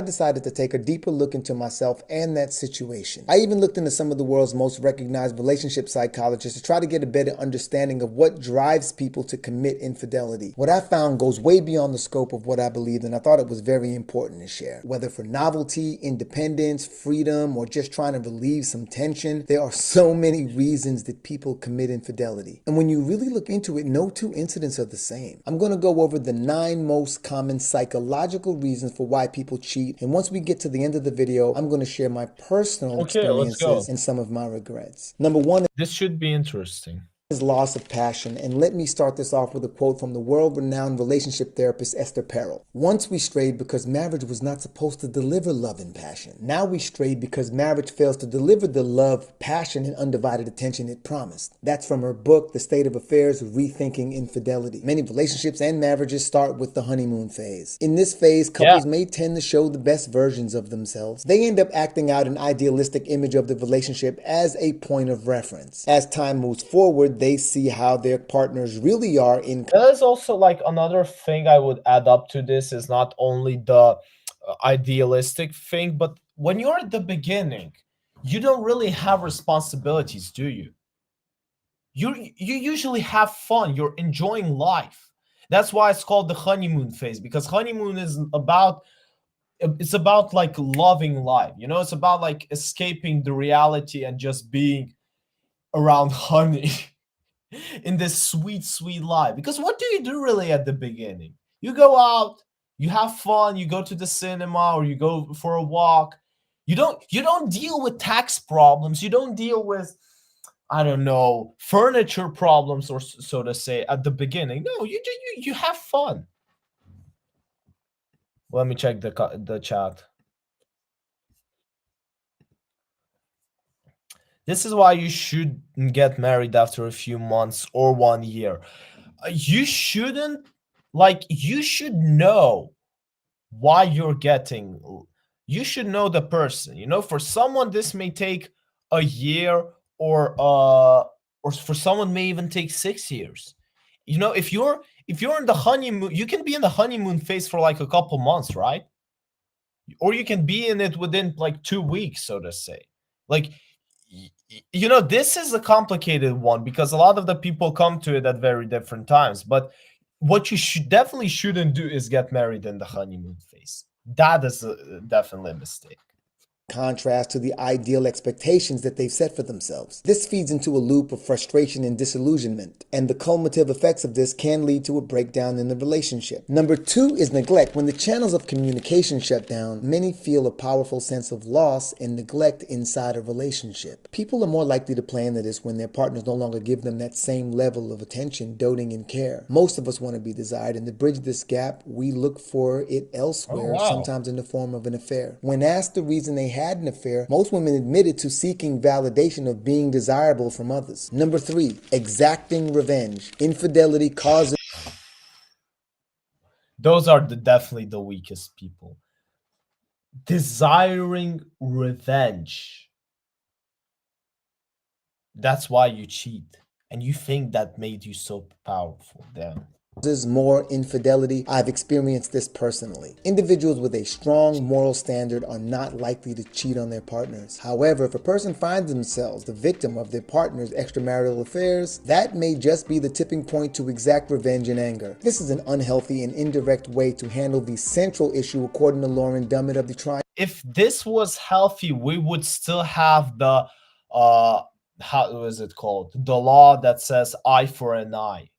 I decided to take a deeper look into myself and that situation. I even looked into some of the world's most recognized relationship psychologists to try to get a better understanding of what drives people to commit infidelity. What I found goes way beyond the scope of what I believed, and I thought it was very important to share. Whether for novelty, independence, freedom, or just trying to relieve some tension, there are so many reasons that people commit infidelity. And when you really look into it, no 2 incidents are the same. I'm going to go over the 9 most common psychological reasons for why people cheat. And once we get to the end of the video, I'm going to share my personal experiences and some of my regrets. Number 1. This should be interesting. loss of passion, and let me start this off with a quote from the world-renowned relationship therapist Esther Perel. Once we strayed because marriage was not supposed to deliver love and passion. Now we strayed because marriage fails to deliver the love, passion, and undivided attention it promised. That's from her book, The State of Affairs, Rethinking Infidelity. Many relationships and marriages start with the honeymoon phase. In this phase, Yeah. couples may tend to show the best versions of themselves. They end up acting out an idealistic image of the relationship as a point of reference. As time moves forward, they see how their partners really are in. There's also like another thing I would add up to this is not only the idealistic thing, but when you're at the beginning, you don't really have responsibilities, do you? You usually have fun. You're enjoying life. That's why it's called the honeymoon phase, because honeymoon is about, it's about like loving life. You know, it's about like escaping the reality and just being around honey in this sweet, sweet life. Because what do you do really at the beginning? You go out, you have fun, you go to the cinema or you go for a walk. You don't deal with tax problems. You don't deal with, I don't know, furniture problems, or so to say, at the beginning. No, you have fun. Let me check the chat. This is why you shouldn't get married after a few months or 1 year. You shouldn't, like, you should know why you're getting, you should know the person. You know, for someone this may take a year, or for someone may even take 6 years. You know, if you're in the honeymoon, you can be in the honeymoon phase for like a couple months, right? Or you can be in it within like 2 weeks, so to say. Like, you know, this is a complicated one because a lot of the people come to it at very different times. But what you should definitely shouldn't do is get married in the honeymoon phase. That is definitely a mistake. Contrast to the ideal expectations that they've set for themselves. This feeds into a loop of frustration and disillusionment, and the cumulative effects of this can lead to a breakdown in the relationship. Number 2 is neglect. When the channels of communication shut down, many feel a powerful sense of loss and neglect inside a relationship. People are more likely to play into this when their partners no longer give them that same level of attention, doting, and care. Most of us want to be desired, and to bridge this gap, we look for it elsewhere, wow. sometimes in the form of an affair. When asked the reason they had an affair, most women admitted to seeking validation of being desirable from others. Number 3, exacting revenge. Infidelity causes Those are definitely the weakest people. Desiring revenge. That's why you cheat. And you think that made you so powerful. Damn. more infidelity. I've experienced this personally. Individuals with a strong moral standard are not likely to cheat on their partners. However, if a person finds themselves the victim of their partner's extramarital affairs, that may just be the tipping point to exact revenge and anger. This is an unhealthy and indirect way to handle the central issue, according to Lauren Dummett of the Triangle. If this was healthy, we would still have the how is it called? The law that says eye for an eye.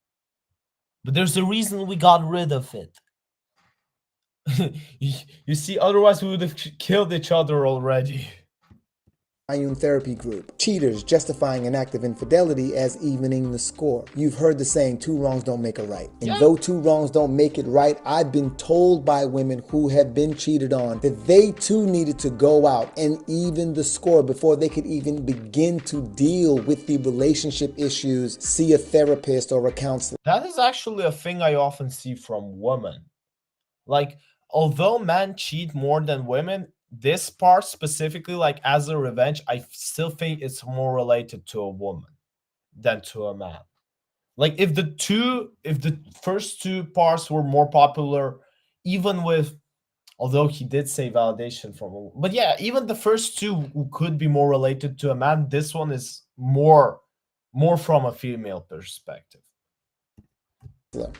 But there's a reason we got rid of it. You see, otherwise we would have killed each other already. Triune Therapy Group. Cheaters justifying an act of infidelity as evening the score. You've heard the saying, 2 wrongs don't make a right. And Yeah. though 2 wrongs don't make it right, I've been told by women who have been cheated on that they too needed to go out and even the score before they could even begin to deal with the relationship issues, see a therapist or a counselor. That is actually a thing I often see from women. Like, although men cheat more than women, this part specifically, like as a revenge, I still think it's more related to a woman than to a man. Like, if the first 2 parts were more popular, even with, although he did say validation from a, but yeah, even the first 2 could be more related to a man. This one is more from a female perspective.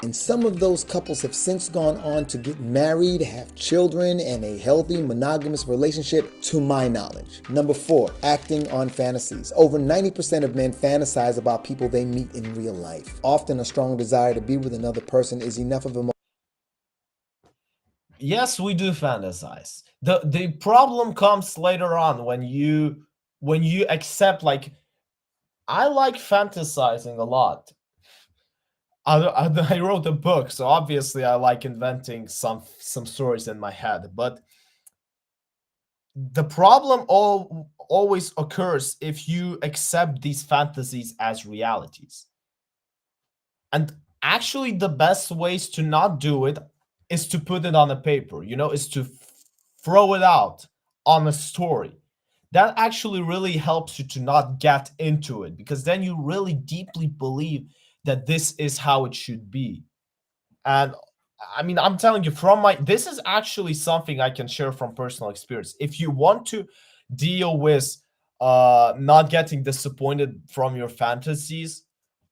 And some of those couples have since gone on to get married, have children, and a healthy monogamous relationship, to my knowledge. Number 4, acting on fantasies. Over 90% of men fantasize about people they meet in real life. Often a strong desire to be with another person is enough of a Yes, we do fantasize. The problem comes later on when you accept, like, I like fantasizing a lot. I wrote a book, so obviously I like inventing some stories in my head. But the problem always occurs if you accept these fantasies as realities. And actually, the best ways to not do it is to put it on a paper, is to throw it out on a story. That actually really helps you to not get into it, because then you really deeply believe that this is how it should be. And I mean, I'm telling you, this is actually something I can share from personal experience. If you want to deal with not getting disappointed from your fantasies,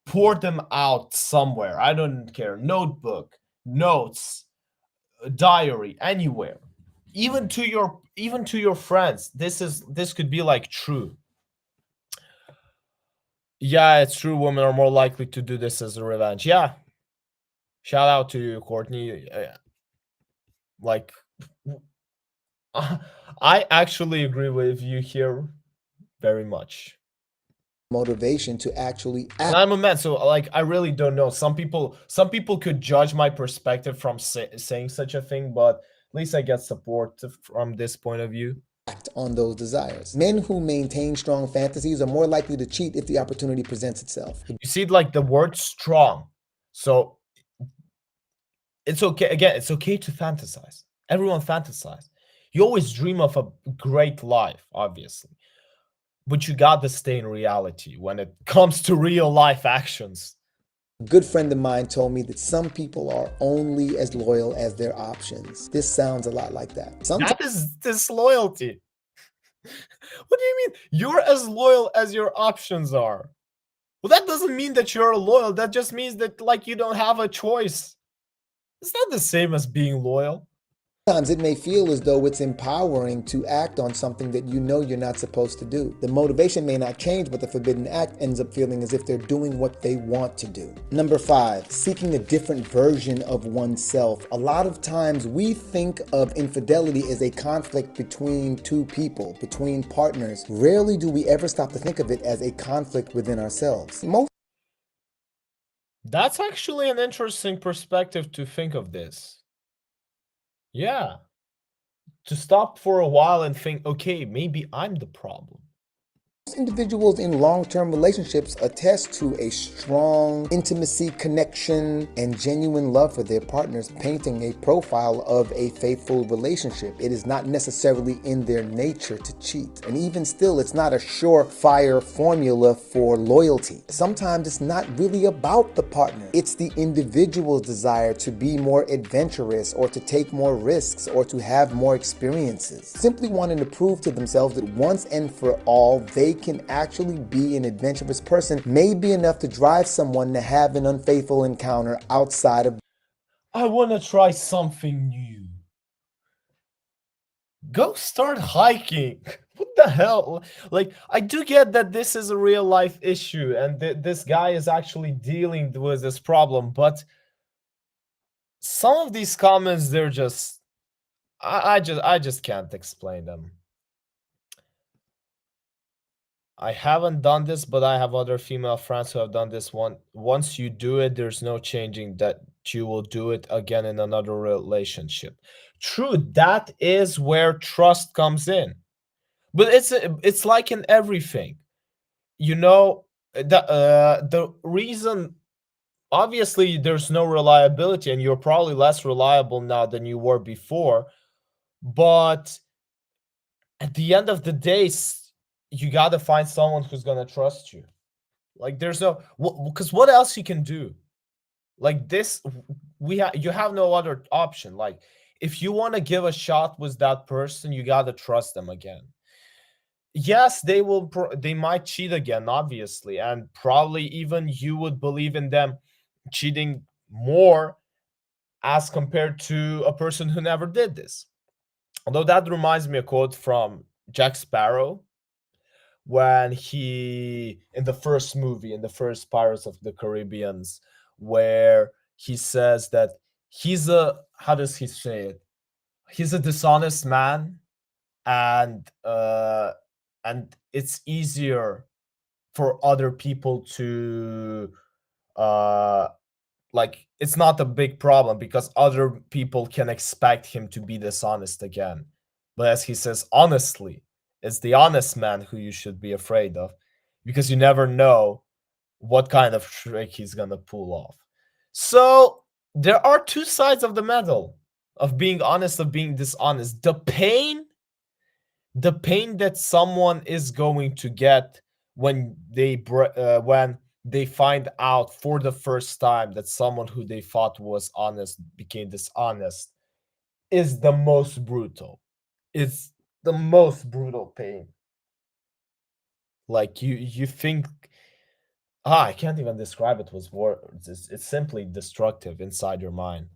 pour them out somewhere. I don't care. Notebook, notes, diary, anywhere. Even to your friends. This could be like true. Yeah, it's true. Women are more likely to do this as a revenge. Yeah. Shout out to you, Courtney. Like, I actually agree with you here very much. motivation to actually And act I'm a man, so like I really don't know. Some people could judge my perspective from saying such a thing, but at least I get support from this point of view. on those desires. Men who maintain strong fantasies are more likely to cheat if the opportunity presents itself. You see, like the word strong. So it's okay. Again, it's okay to fantasize. Everyone fantasize. You always dream of a great life, obviously, but you got to stay in reality when it comes to real life actions. A good friend of mine told me that some people are only as loyal as their options. This sounds a lot like that. Sometimes That is disloyalty. What do you mean? You're as loyal as your options are. Well, that doesn't mean that you're loyal. That just means that like you don't have a choice. It's not the same as being loyal. it may feel as though it's empowering to act on something that you know you're not supposed to do. The motivation may not change, but the forbidden act ends up feeling as if they're doing what they want to do. Number 5, seeking a different version of oneself. A lot of times we think of infidelity as a conflict between two people, between partners. Rarely do we ever stop to think of it as a conflict within ourselves. That's actually an interesting perspective to think of this. Yeah. To stop for a while and think, okay, maybe I'm the problem. Most individuals in long-term relationships attest to a strong intimacy, connection, and genuine love for their partners, painting a profile of a faithful relationship. It is not necessarily in their nature to cheat. And even still, it's not a surefire formula for loyalty. Sometimes it's not really about the partner. It's the individual's desire to be more adventurous or to take more risks or to have more experiences. Simply wanting to prove to themselves that once and for all, they can actually be an adventurous person may be enough to drive someone to have an unfaithful encounter outside of. I want to try something new. Go start hiking. What the hell? Like, I do get that this is a real life issue and this guy is actually dealing with this problem, but some of these comments, they're just, I just can't explain them. I haven't done this, but I have other female friends who have done this one. Once you do it, there's no changing that you will do it again in another relationship. True, that is where trust comes in. But it's like in everything. The reason, obviously there's no reliability and you're probably less reliable now than you were before, but at the end of the day, you got to find someone who's going to trust you. Like there's no, because what else you can do? Like this, you have no other option. Like if you want to give a shot with that person, you got to trust them again. Yes, they might cheat again, obviously, and probably even you would believe in them cheating more as compared to a person who never did this. Although that reminds me a quote from Jack Sparrow when he, in the first movie, in the first Pirates of the Caribbeans, where he says that how does he say it? He's a dishonest man, and it's easier for other people to uh like it's not a big problem because other people can expect him to be dishonest again. But as he says, honestly, it's the honest man who you should be afraid of, because you never know what kind of trick he's gonna pull off. So there are two sides of the medal of being honest, of being dishonest. The pain that someone is going to get when they find out for the first time that someone who they thought was honest became dishonest is the most brutal. It's the most brutal pain. Like you think, I can't even describe it with words. It's simply destructive inside your mind.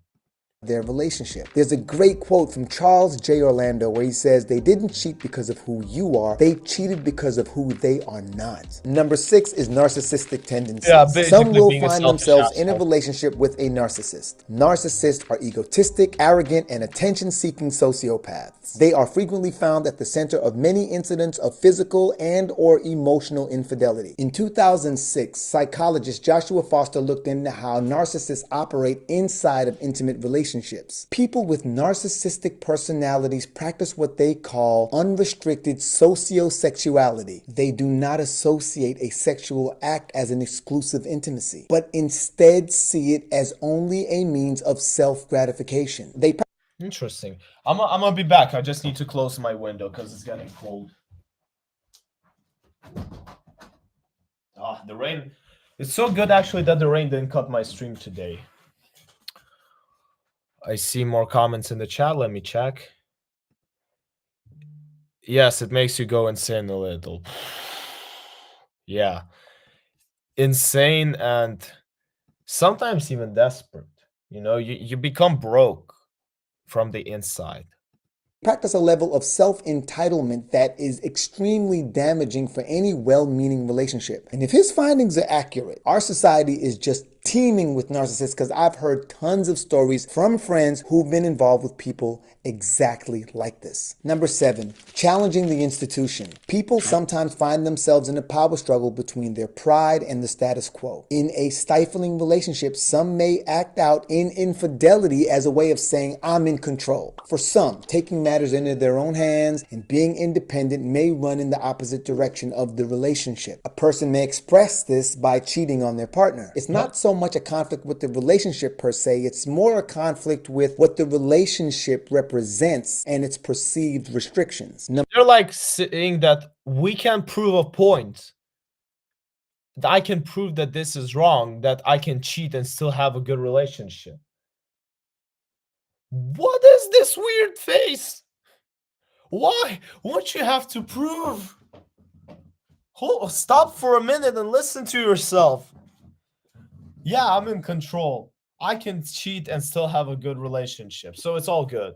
Their relationship. There's a great quote from Charles J. Orlando where he says, "They didn't cheat because of who you are, they cheated because of who they are not." Number 6 is narcissistic tendencies. Yeah, Some basically will being a find selfish themselves in a asshole. relationship with a narcissist. Narcissists are egotistic, arrogant, and attention-seeking sociopaths. They are frequently found at the center of many incidents of physical and or emotional infidelity. In 2006, psychologist Joshua Foster looked into how narcissists operate inside of intimate relationships. People with narcissistic personalities practice what they call unrestricted sociosexuality. They do not associate a sexual act as an exclusive intimacy, but instead see it as only a means of self-gratification. They Interesting. I'm gonna be back. I just need to close my window because it's getting cold. The rain. It's so good actually that the rain didn't cut my stream today. I see more comments in the chat. Let me check. Yes, it makes you go insane a little. Yeah. Insane and sometimes even desperate. You become broke from the inside. practice a level of self-entitlement that is extremely damaging for any well-meaning relationship. And if his findings are accurate, our society is just teeming with narcissists, because I've heard tons of stories from friends who've been involved with people exactly like this. Number 7, challenging the institution. People sometimes find themselves in a power struggle between their pride and the status quo. In a stifling relationship, some may act out in infidelity as a way of saying, "I'm in control." For some, taking matters into their own hands and being independent may run in the opposite direction of the relationship. A person may express this by cheating on their partner. It's not so much a conflict with the relationship per se, it's more a conflict with what the relationship represents and its perceived restrictions. They're like saying that we can prove a point. I can prove that this is wrong, that I can cheat and still have a good relationship. What is this weird face? Why? What you have to prove? Stop for a minute and listen to yourself. Yeah, I'm in control. I can cheat and still have a good relationship, so it's all good.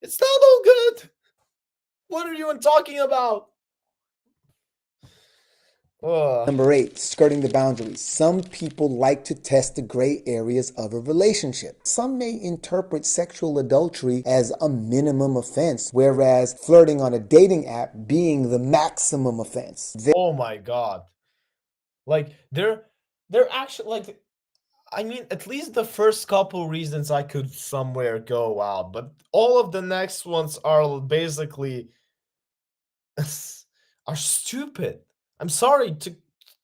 It's not all good. What are you even talking about? Number 8, skirting the boundaries. Some people like to test the gray areas of a relationship. Some may interpret sexual adultery as a minimum offense, whereas flirting on a dating app being the maximum offense. Oh my god. Like they're actually like, I mean, at least the first couple reasons I could somewhere go out, but all of the next ones are basically are stupid. I'm sorry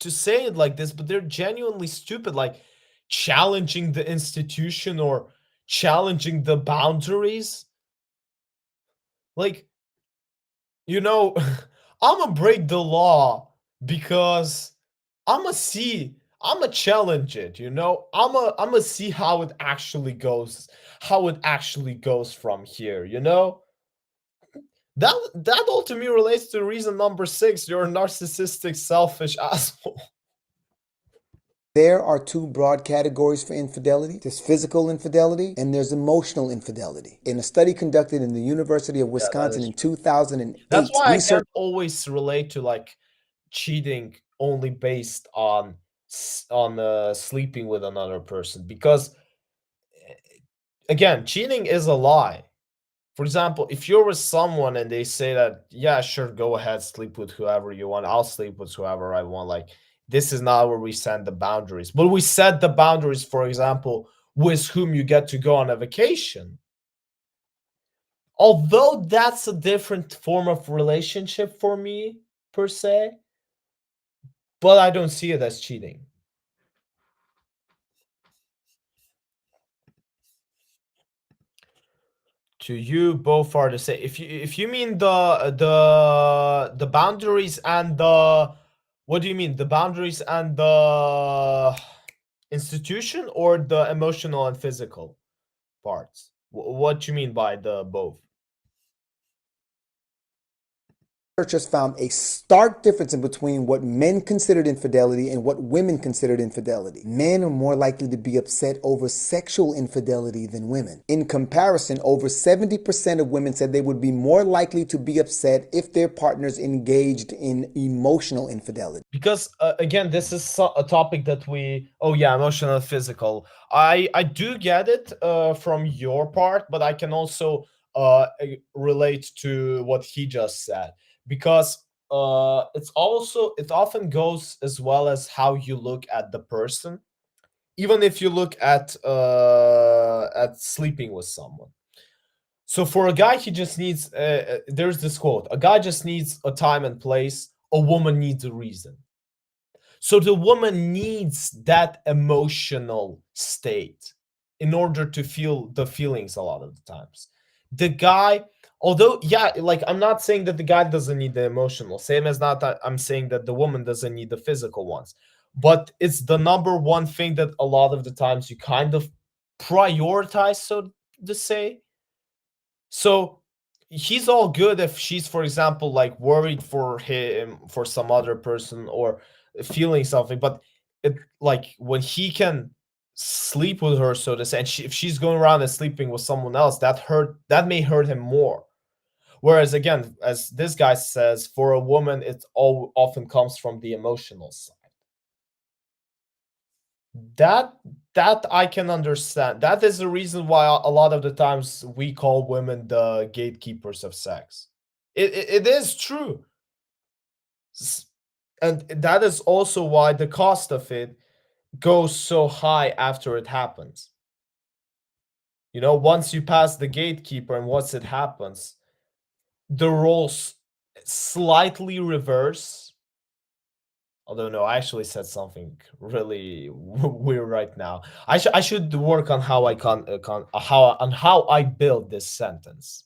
to say it like this, but they're genuinely stupid. Like challenging the institution or challenging the boundaries. Like, I'm gonna break the law because I'm gonna challenge it, I'm gonna see how it actually goes, from here. That all to me relates to reason number 6. You're a narcissistic, selfish asshole. There are 2 broad categories for infidelity. There's physical infidelity and there's emotional infidelity. In a study conducted in the University of Wisconsin in 2008, That's why I research can't always relate to like cheating only based on sleeping with another person, because again, cheating is a lie. For example, if you're with someone and they say that, yeah, sure, go ahead, sleep with whoever you want, I'll sleep with whoever I want, like, this is not where we set the boundaries. But we set the boundaries, for example, with whom you get to go on a vacation. Although that's a different form of relationship for me, per se, but I don't see it as cheating. To you, both are the same. If you mean the boundaries and the, what do you mean, the boundaries and the institution, or the emotional and physical parts? What do you mean by the both? Researchers found a stark difference in between what men considered infidelity and what women considered infidelity. Men are more likely to be upset over sexual infidelity than women. In comparison, over 70% of women said they would be more likely to be upset if their partners engaged in emotional infidelity. Because again, this is a topic that we, oh yeah, emotional and physical, I do get it from your part, but I can also relate to what he just said, because it often goes as well as how you look at the person, even if you look at sleeping with someone. So for a guy, he just needs there's this quote: a guy just needs a time and place, a woman needs a reason. So the woman needs that emotional state in order to feel the feelings a lot of the times. The guy, although, yeah, like, I'm not saying that the guy doesn't need the emotional, same as not that I'm saying that the woman doesn't need the physical ones. But it's the number one thing that a lot of the times you kind of prioritize, so to say. So he's all good if she's, for example, like, worried for him, for some other person, or feeling something. But like, when he can sleep with her, so to say, and if she's going around and sleeping with someone else, that may hurt him more. Whereas, again, as this guy says, for a woman, it all often comes from the emotional side. That that I can understand. That is the reason why a lot of the times we call women the gatekeepers of sex. It is true. And that is also why the cost of it goes so high after it happens. Once you pass the gatekeeper and once it happens, the roles slightly reverse. Although, no, I actually said something really weird right now. I should work on how I build this sentence.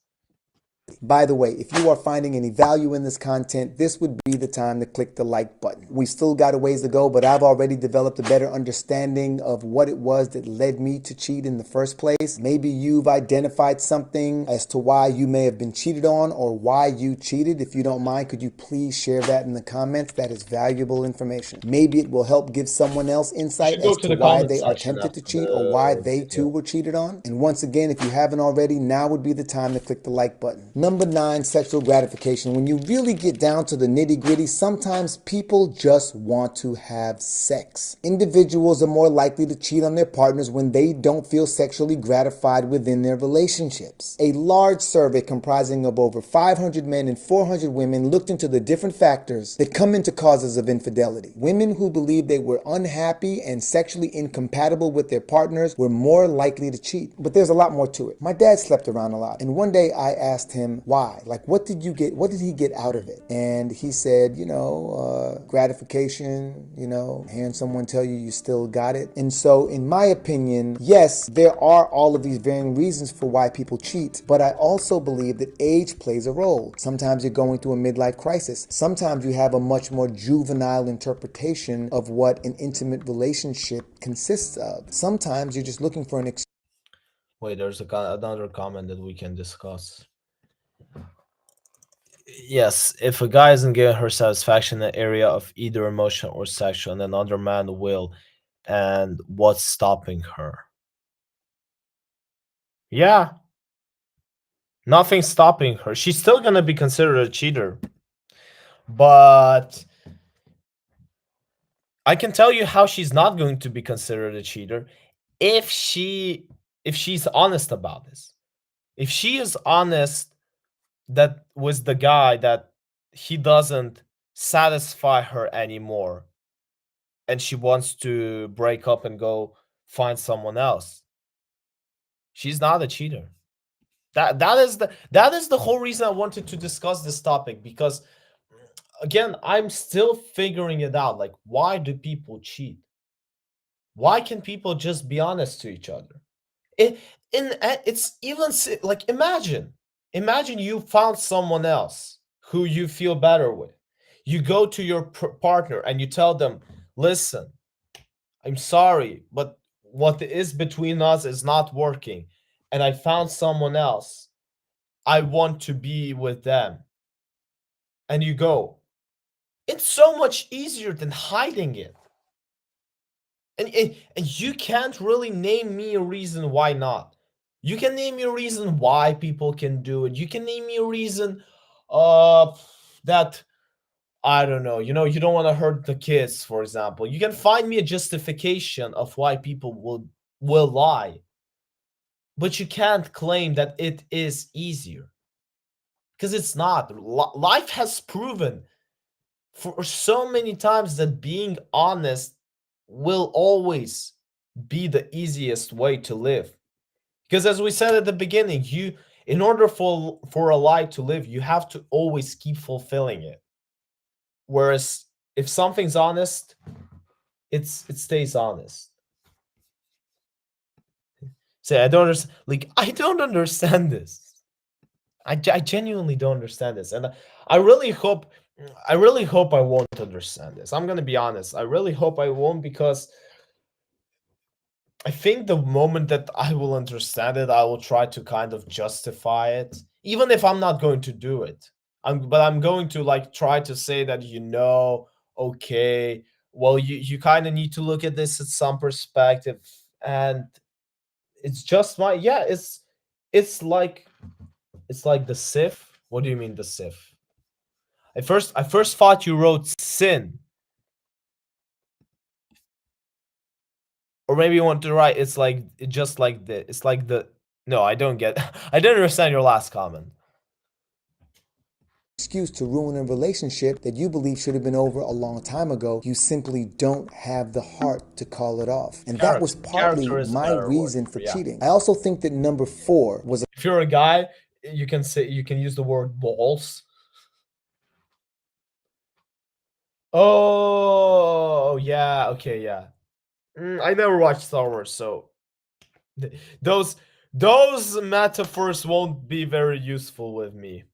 By the way, if you are finding any value in this content, this would be the time to click the like button. We still got a ways to go, but I've already developed a better understanding of what it was that led me to cheat in the first place. Maybe you've identified something as to why you may have been cheated on or why you cheated. If you don't mind, could you please share that in the comments? That is valuable information. Maybe it will help give someone else insight as to why they are tempted to cheat or why they too were cheated on. And once again, if you haven't already, now would be the time to click the like button. Number 9, sexual gratification. When you really get down to the nitty-gritty, sometimes people just want to have sex. Individuals are more likely to cheat on their partners when they don't feel sexually gratified within their relationships. A large survey comprising of over 500 men and 400 women looked into the different factors that come into causes of infidelity. Women who believed they were unhappy and sexually incompatible with their partners were more likely to cheat. But there's a lot more to it. My dad slept around a lot, and one day I asked him why. Like, what did he get out of it? And he said, gratification, hearing someone tell you you still got it. And so, in my opinion, yes, there are all of these varying reasons for why people cheat, but I also believe that age plays a role. Sometimes you're going through a midlife crisis. Sometimes you have a much more juvenile interpretation of what an intimate relationship consists of. Sometimes you're just looking for an Wait, there's another comment that we can discuss. Yes, if a guy isn't giving her satisfaction in the area of either emotional or sexual, and another man will, and what's stopping her? Yeah, nothing's stopping her. She's still gonna be considered a cheater. But I can tell you how she's not going to be considered a cheater if she's honest about this. If she is honest that with the guy that he doesn't satisfy her anymore and she wants to break up and go find someone else, she's not a cheater. That is the whole reason I wanted to discuss this topic, because again, I'm still figuring it out. Like, why do people cheat? Why can people just be honest to each other? It, it's even like, imagine you found someone else who you feel better with. You go to your partner and you tell them, listen, I'm sorry, but what is between us is not working, and I found someone else. I want to be with them. And you go. It's so much easier than hiding it. And you can't really name me a reason why not. You can name me a reason why people can do it. You can name me a reason that, I don't know, you don't want to hurt the kids, for example. You can find me a justification of why people will lie. But you can't claim that it is easier, because it's not. Life has proven for so many times that being honest will always be the easiest way to live. Because as we said at the beginning, in order for a lie to live, you have to always keep fulfilling it. Whereas if something's honest, it stays honest. So I don't understand this. I genuinely don't understand this, and I really hope I won't understand this. I'm gonna be honest. I really hope I won't, because I think the moment that I will understand it, I will try to kind of justify it, even if I'm not going to do it. But I'm going to like try to say that, okay, well, you kind of need to look at this at some perspective, and it's just it's like the Sif. What do you mean the Sif? I first thought you wrote sin. Or maybe you want to write it's just like the it's like the no, I don't get I didn't understand your last comment. Excuse to ruin a relationship that you believe should have been over a long time ago. You simply don't have the heart to call it off. And that was partly my reason for cheating. I also think that number 4 was, if you're a guy, you can use the word balls. Oh, yeah, okay, yeah. I never watched Star Wars, so those metaphors won't be very useful with me.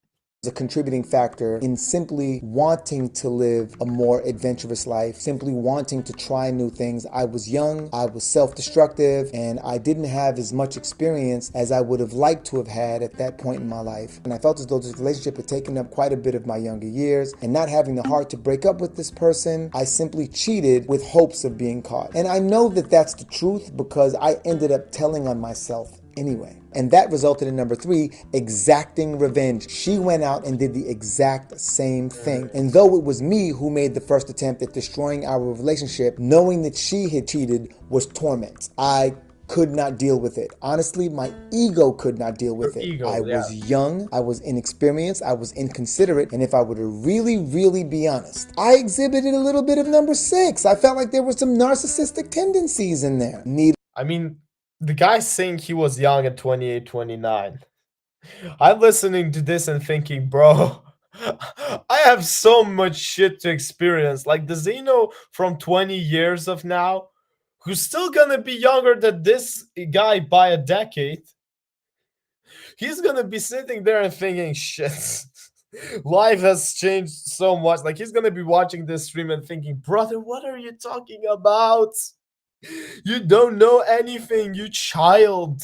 A contributing factor in simply wanting to live a more adventurous life, simply wanting to try new things. I was young, I was self-destructive, and I didn't have as much experience as I would have liked to have had at that point in my life. And I felt as though this relationship had taken up quite a bit of my younger years, and not having the heart to break up with this person, I simply cheated with hopes of being caught. And I know that that's the truth, because I ended up telling on myself anyway. And that resulted in number 3, exacting revenge. She went out and did the exact same thing. And though it was me who made the first attempt at destroying our relationship, knowing that she had cheated was torment. I could not deal with it. Honestly, my ego could not deal with it. I was young, I was inexperienced, I was inconsiderate, and if I were to really, really be honest, I exhibited a little bit of number 6. I felt like there were some narcissistic tendencies in there. I mean, the guy saying he was young at 28, 29. I'm listening to this and thinking, bro, I have so much shit to experience. Like the Xeno from 20 years of now, who's still gonna be younger than this guy by a decade. He's gonna be sitting there and thinking, shit, life has changed so much. Like he's gonna be watching this stream and thinking, brother, what are you talking about? You don't know anything, you child.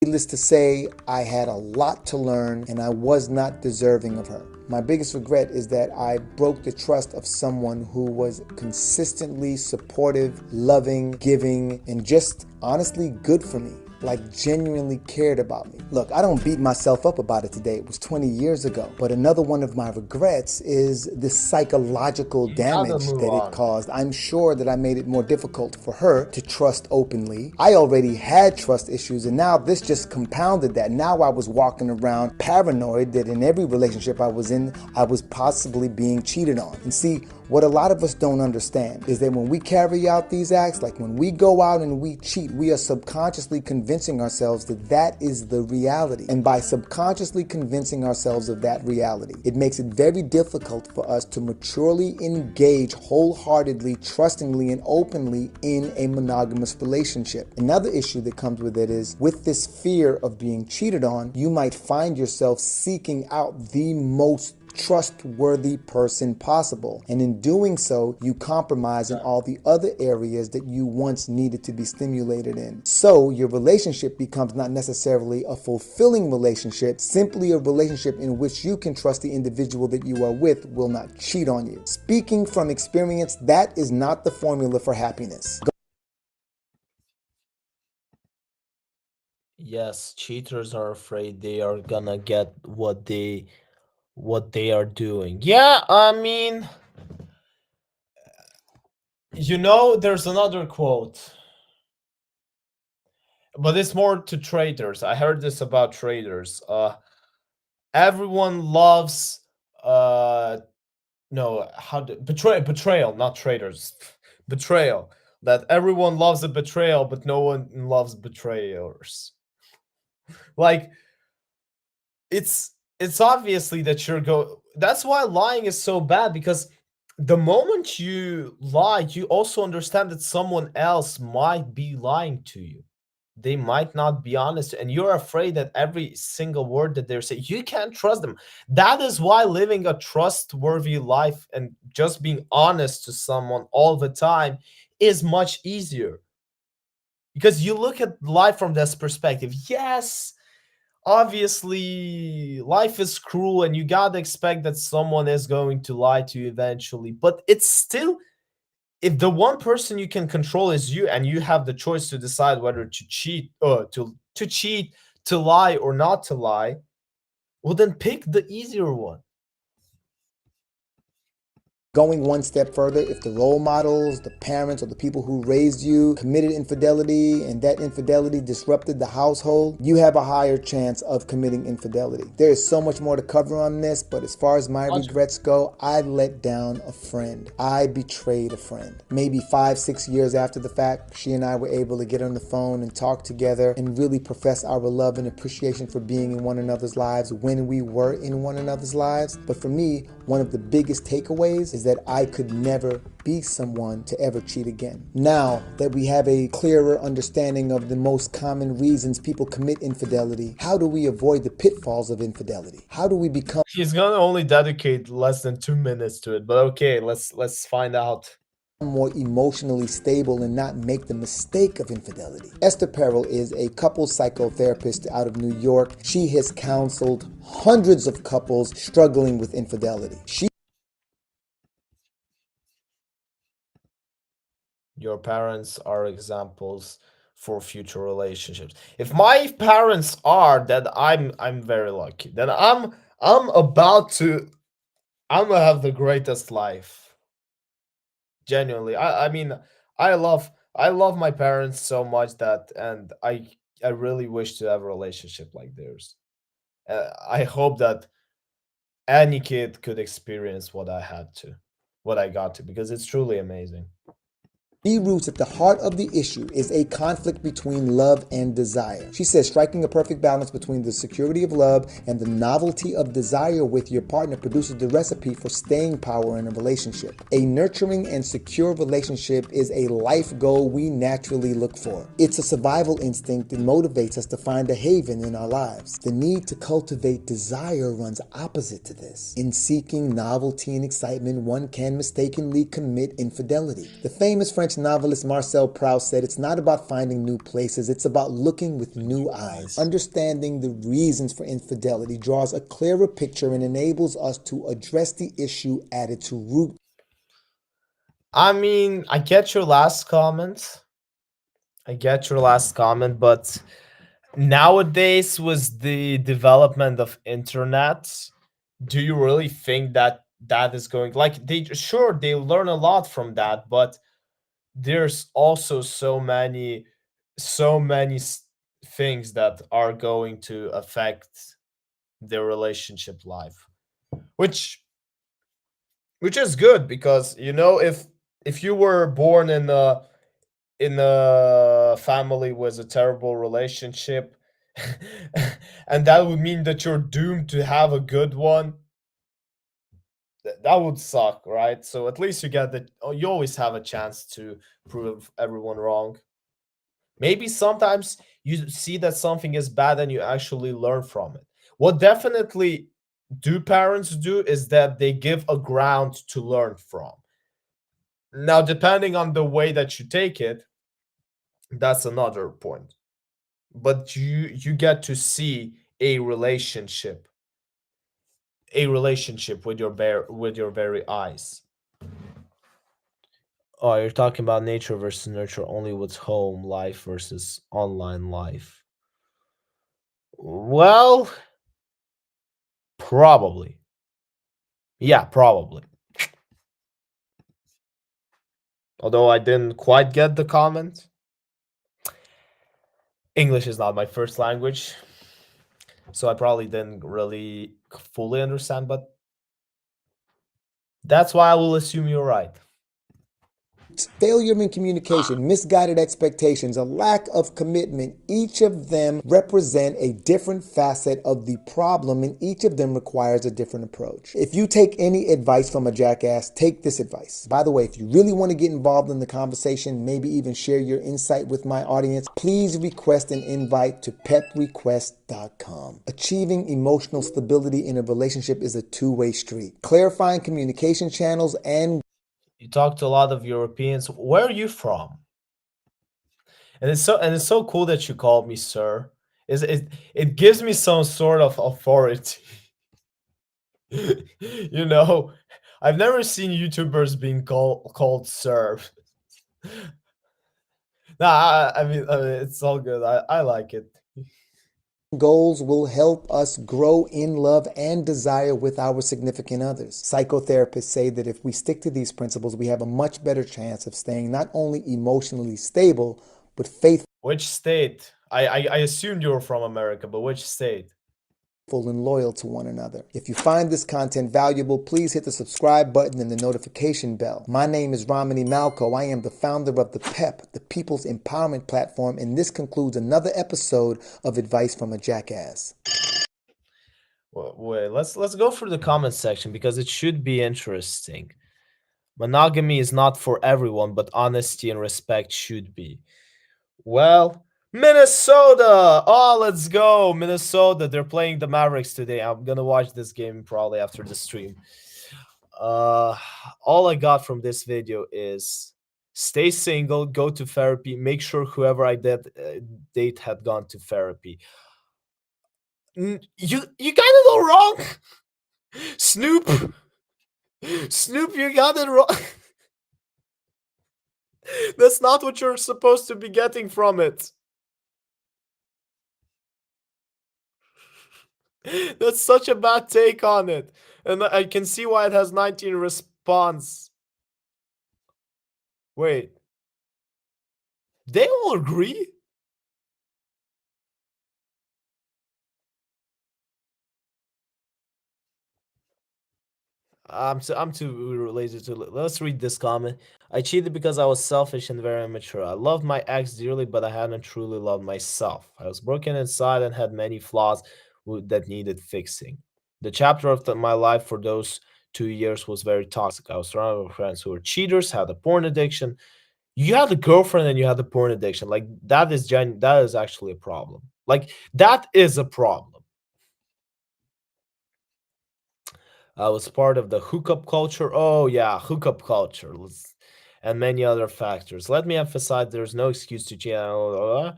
Needless to say, I had a lot to learn, and I was not deserving of her. My biggest regret is that I broke the trust of someone who was consistently supportive, loving, giving, and just honestly good for me. like genuinely cared about me. Look, I don't beat myself up about it today. It was 20 years ago. But another one of my regrets is the psychological You gotta damage move that it on. caused. I'm sure that I made it more difficult for her to trust openly. I already had trust issues, and now this just compounded that. Now I was walking around paranoid that in every relationship I was in, I was possibly being cheated on. And see, what a lot of us don't understand is that when we carry out these acts, like when we go out and we cheat, we are subconsciously convincing ourselves that that is the reality. And by subconsciously convincing ourselves of that reality, it makes it very difficult for us to maturely engage wholeheartedly, trustingly, and openly in a monogamous relationship. Another issue that comes with it is with this fear of being cheated on, you might find yourself seeking out the most trustworthy person possible. And in doing so, you compromise in all the other areas that you once needed to be stimulated in. So your relationship becomes not necessarily a fulfilling relationship, simply a relationship in which you can trust the individual that you are with will not cheat on you. Speaking from experience, that is not the formula for happiness. Yes, cheaters are afraid they are gonna get what they are doing. Yeah, I mean, there's another quote, but it's more to traders. I heard this about traders. Everyone loves no, how do betrayal, not traders. Betrayal. That everyone loves a betrayal, but no one loves betrayers. Like it's obviously that that's why lying is so bad, because the moment you lie, you also understand that someone else might be lying to you. They might not be honest, and you're afraid that every single word that they're saying, you can't trust them. That is why living a trustworthy life and just being honest to someone all the time is much easier, because you look at life from this perspective. Yes, obviously life is cruel and you gotta expect that someone is going to lie to you eventually, but it's still, if the one person you can control is you and you have the choice to decide whether to cheat or to cheat, to lie or not to lie, well then pick the easier one. Going one step further, if the role models, the parents, or the people who raised you committed infidelity and that infidelity disrupted the household, you have a higher chance of committing infidelity. There is so much more to cover on this, but as far as my regrets go, I let down a friend. I betrayed a friend. Maybe 5-6 years after the fact, she and I were able to get on the phone and talk together and really profess our love and appreciation for being in one another's lives when we were in one another's lives. But for me, one of the biggest takeaways is that I could never be someone to ever cheat again. Now that we have a clearer understanding of the most common reasons people commit infidelity, how do we avoid the pitfalls of infidelity? How do we become He's gonna only dedicate less than 2 minutes to it, but okay, let's find out. more emotionally stable and not make the mistake of infidelity? Esther Perel is a couple psychotherapist out of New York. She has counseled hundreds of couples struggling with infidelity. Your parents are examples for future relationships. If my parents are, then I'm very lucky. Then I'm about to I'm gonna have the greatest life. Genuinely. I mean, I love my parents so much that, and I really wish to have a relationship like theirs. I hope that any kid could experience what I got to, because it's truly amazing. Roots at the heart of the issue is a conflict between love and desire. She says striking a perfect balance between the security of love and the novelty of desire with your partner produces the recipe for staying power in a relationship. A nurturing and secure relationship is a life goal we naturally look for. It's a survival instinct that motivates us to find a haven in our lives. The need to cultivate desire runs opposite to this. In seeking novelty and excitement, one can mistakenly commit infidelity. The famous French novelist Marcel Proust said it's not about finding new places, it's about looking with new eyes. Understanding the reasons for infidelity draws a clearer picture and enables us to address the issue at its root. I mean, I get your last comment. But Nowadays, with the development of internet, do you really think that that is going, like, they sure they learn a lot from that, but there's also so many things that are going to affect their relationship life, which which is good, because if you were born in a family with a terrible relationship, and that would mean that you're doomed to have a good one. That would suck, right? So at least you always have a chance to prove everyone wrong. Maybe sometimes you see that something is bad and you actually learn from it. What definitely do parents do is that they give a ground to learn from. Now, depending on the way that you take it, that's another point. But you get to see a relationship with your very eyes. Oh, you're talking about nature versus nurture only with home life versus online life. Well, probably. Yeah, probably. Although I didn't quite get the comment. English is not my first language, so I probably didn't really fully understand, but that's why I will assume you're right. Failure in communication, misguided expectations, a lack of commitment, each of them represent a different facet of the problem, and each of them requires a different approach. If you take any advice from a jackass, take this advice. By the way, if you really want to get involved in the conversation, maybe even share your insight with my audience, please request an invite to peprequest.com. Achieving emotional stability in a relationship is a two-way street. Clarifying communication channels and You talk to a lot of Europeans. Where are you from? And it's so cool that you called me sir. It gives me some sort of authority. you know, I've never seen YouTubers being called sir. Nah, I mean, it's all good. I like it. goals will help us grow in love and desire with our significant others. Psychotherapists say that if we stick to these principles, we have a much better chance of staying not only emotionally stable, but faithful Which state? I assumed you were from America, but which state? and loyal to one another. If you find this content valuable, please hit the subscribe button and the notification bell. My name is Romany Malco. I am the founder of the PEP, the People's Empowerment Platform, and this concludes another episode of Advice from a Jackass. Wait, let's go through the comment section because it should be interesting. Monogamy is not for everyone, but honesty and respect should be. Well, Minnesota! Oh, let's go, Minnesota. They're playing the Mavericks today. I'm gonna watch this game probably after the stream. Uh, all I got from this video is stay single, go to therapy, make sure whoever I date had gone to therapy. You got it all wrong, Snoop. Snoop, you got it wrong. That's not what you're supposed to be getting from it. That's such a bad take on it. And I can see why it has 19 response. Wait. They all agree? I'm too lazy to let's read this comment. I cheated because I was selfish and very immature. I loved my ex dearly, but I hadn't truly loved myself. I was broken inside and had many flaws that needed fixing. The chapter of my life for those 2 years was very toxic. I was surrounded with friends who were cheaters, had a porn addiction. You had a girlfriend and you had a porn addiction. Like that is actually a problem. Like that is a problem. I was part of the hookup culture. Oh, yeah, hookup culture. And many other factors. Let me emphasize there's no excuse to cheat.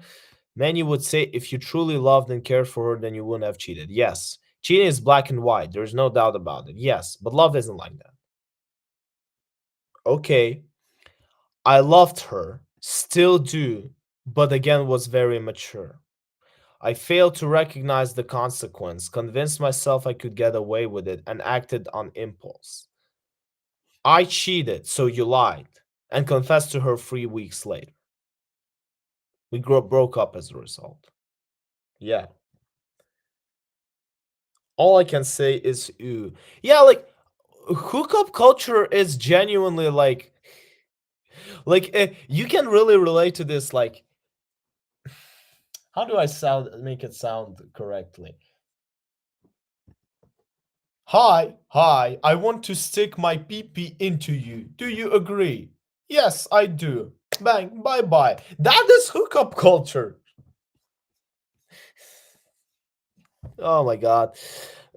Many would say if you truly loved and cared for her, then you wouldn't have cheated. Yes, cheating is black and white. There's no doubt about it. Yes, but love isn't like that. Okay, I loved her, still do, but again was very immature. I failed to recognize the consequence, convinced myself I could get away with it, and acted on impulse. I cheated, so you lied, and confessed to her 3 weeks later. We broke up as a result. Yeah. All I can say is ooh. Yeah, like hookup culture is genuinely like you can really relate to this. Like, how do I make it sound correctly? Hi, I want to stick my pee into you. Do you agree? Yes, I do. Bang, bye bye. That is hookup culture. Oh my god.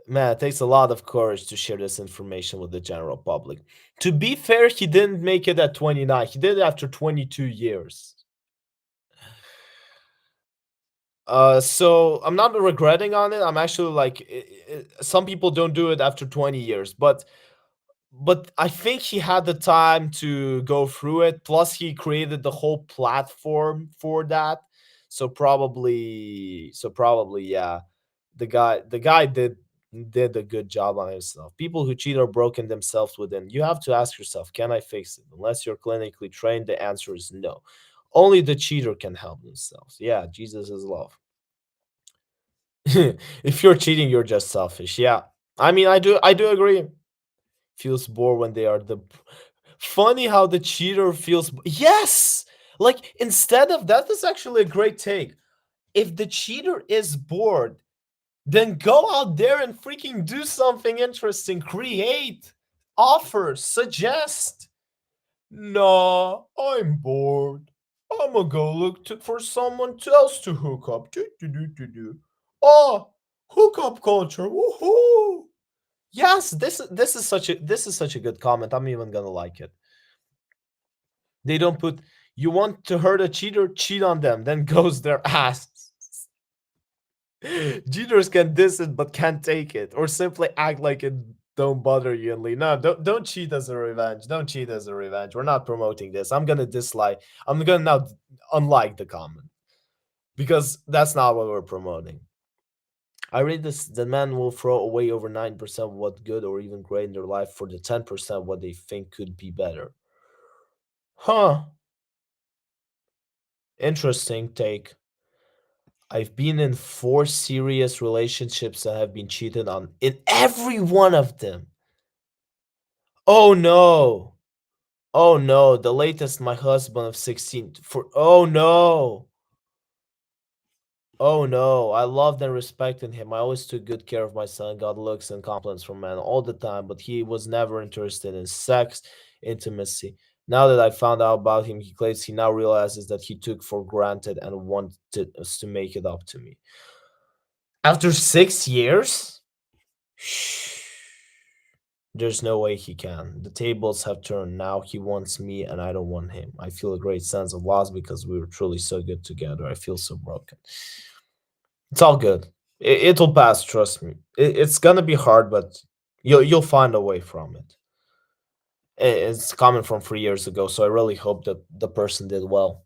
Man, it takes a lot of courage to share this information with the general public. To be fair, he didn't make it at 29. He did it after 22 years. So I'm not regretting on it. I'm actually like some people don't do it after 20 years, but I think he had the time to go through it. Plus, he created the whole platform for that. So probably, yeah. The guy did a good job on himself. People who cheat are broken themselves within. You have to ask yourself, can I fix it? Unless you're clinically trained, the answer is no. Only the cheater can help themselves. Yeah, Jesus is love. If you're cheating, you're just selfish. Yeah. I mean, I do agree. Feels bored when they are the funny how the cheater feels yes, like instead of that is actually a great take. If the cheater is bored, then go out there and freaking do something interesting, create, offer, suggest. Nah, I'm bored. I'ma go look for someone else to hook up. Do, do, do, do, do. Oh, hookup culture. Woohoo! Yes, this is such a good comment. I'm even gonna like it. They don't put you want to hurt a cheater, cheat on them, then goes their ass. Cheaters can diss it but can't take it, or simply act like it don't bother you and leave. No, don't cheat as a revenge. Don't cheat as a revenge. We're not promoting this. I'm gonna dislike. I'm gonna now unlike the comment because that's not what we're promoting. I read this: the men will throw away over 9% of what good or even great in their life for the 10% what they think could be better. Huh. Interesting take. I've been in 4 serious relationships and have been cheated on in every one of them. Oh no. Oh no. The latest, my husband of 16. For oh no. Oh no. I loved and respected him. I always took good care of my son, got looks and compliments from men all the time, but he was never interested in sex, intimacy. Now that I found out about him, he claims he now realizes that he took for granted and wanted us to make it up to me. After 6 years? There's no way he can. The tables have turned. Now he wants me and I don't want him. I feel a great sense of loss because we were truly so good together. I feel so broken. It's all good. It'll pass, trust me. It's gonna be hard, but you'll find a way from it. It's coming from 3 years ago, so I really hope that the person did well.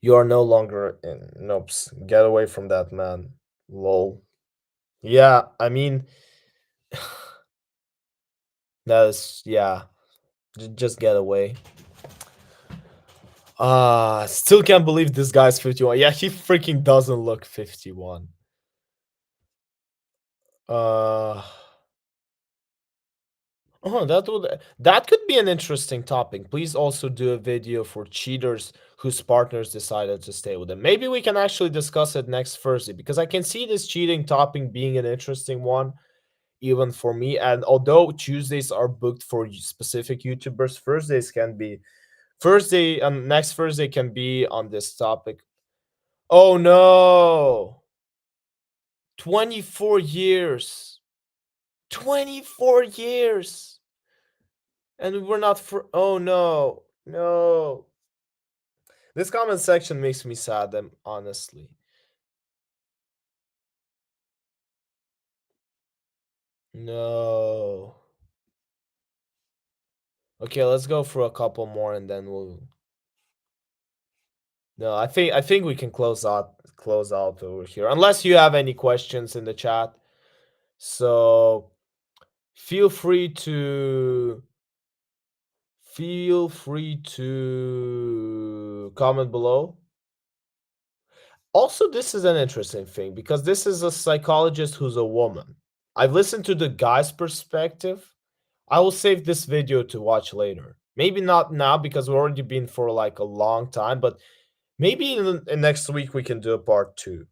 You are no longer in. Nope. Get away from that man. Lol. Yeah, I mean, that's yeah. Just get away. Still can't believe this guy's 51. Yeah, he freaking doesn't look 51. Uh oh, that could be an interesting topic. Please also do a video for cheaters whose partners decided to stay with them. Maybe we can actually discuss it next Thursday because I can see this cheating topic being an interesting one even for me. And although Tuesdays are booked for specific YouTubers, Thursday and next Thursday can be on this topic. Oh no. 24 years. 24 years. And we're not for oh no. No. This comment section makes me sad, honestly. No. Okay, let's go for a couple more and then we'll No, I think we can close out over here. Unless you have any questions in the chat. So feel free to comment below. Also, this is an interesting thing because this is a psychologist who's a woman. I've listened to the guy's perspective. I will save this video to watch later. Maybe not now because we've already been for like a long time, but maybe in next week we can do a part 2.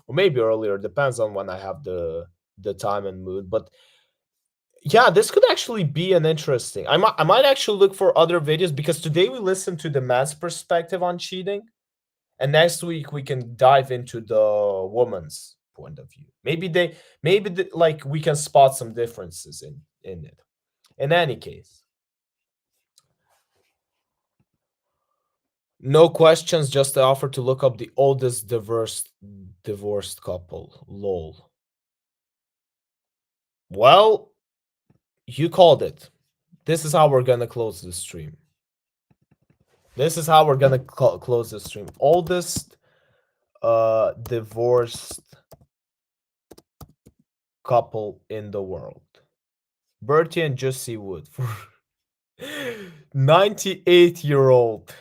Or maybe earlier, depends on when I have the time and mood. But yeah, this could actually be an interesting. I might actually look for other videos because today we listened to the man's perspective on cheating. And next week we can dive into the woman's point of view. Like we can spot some differences in it. In any case, no questions, just the offer to look up the oldest divorced couple. Lol. Well, you called it. This is how we're gonna close the stream. This is how we're gonna close the stream. Oldest divorced couple in the world. Bertie and Jussie Wood. 98-year-old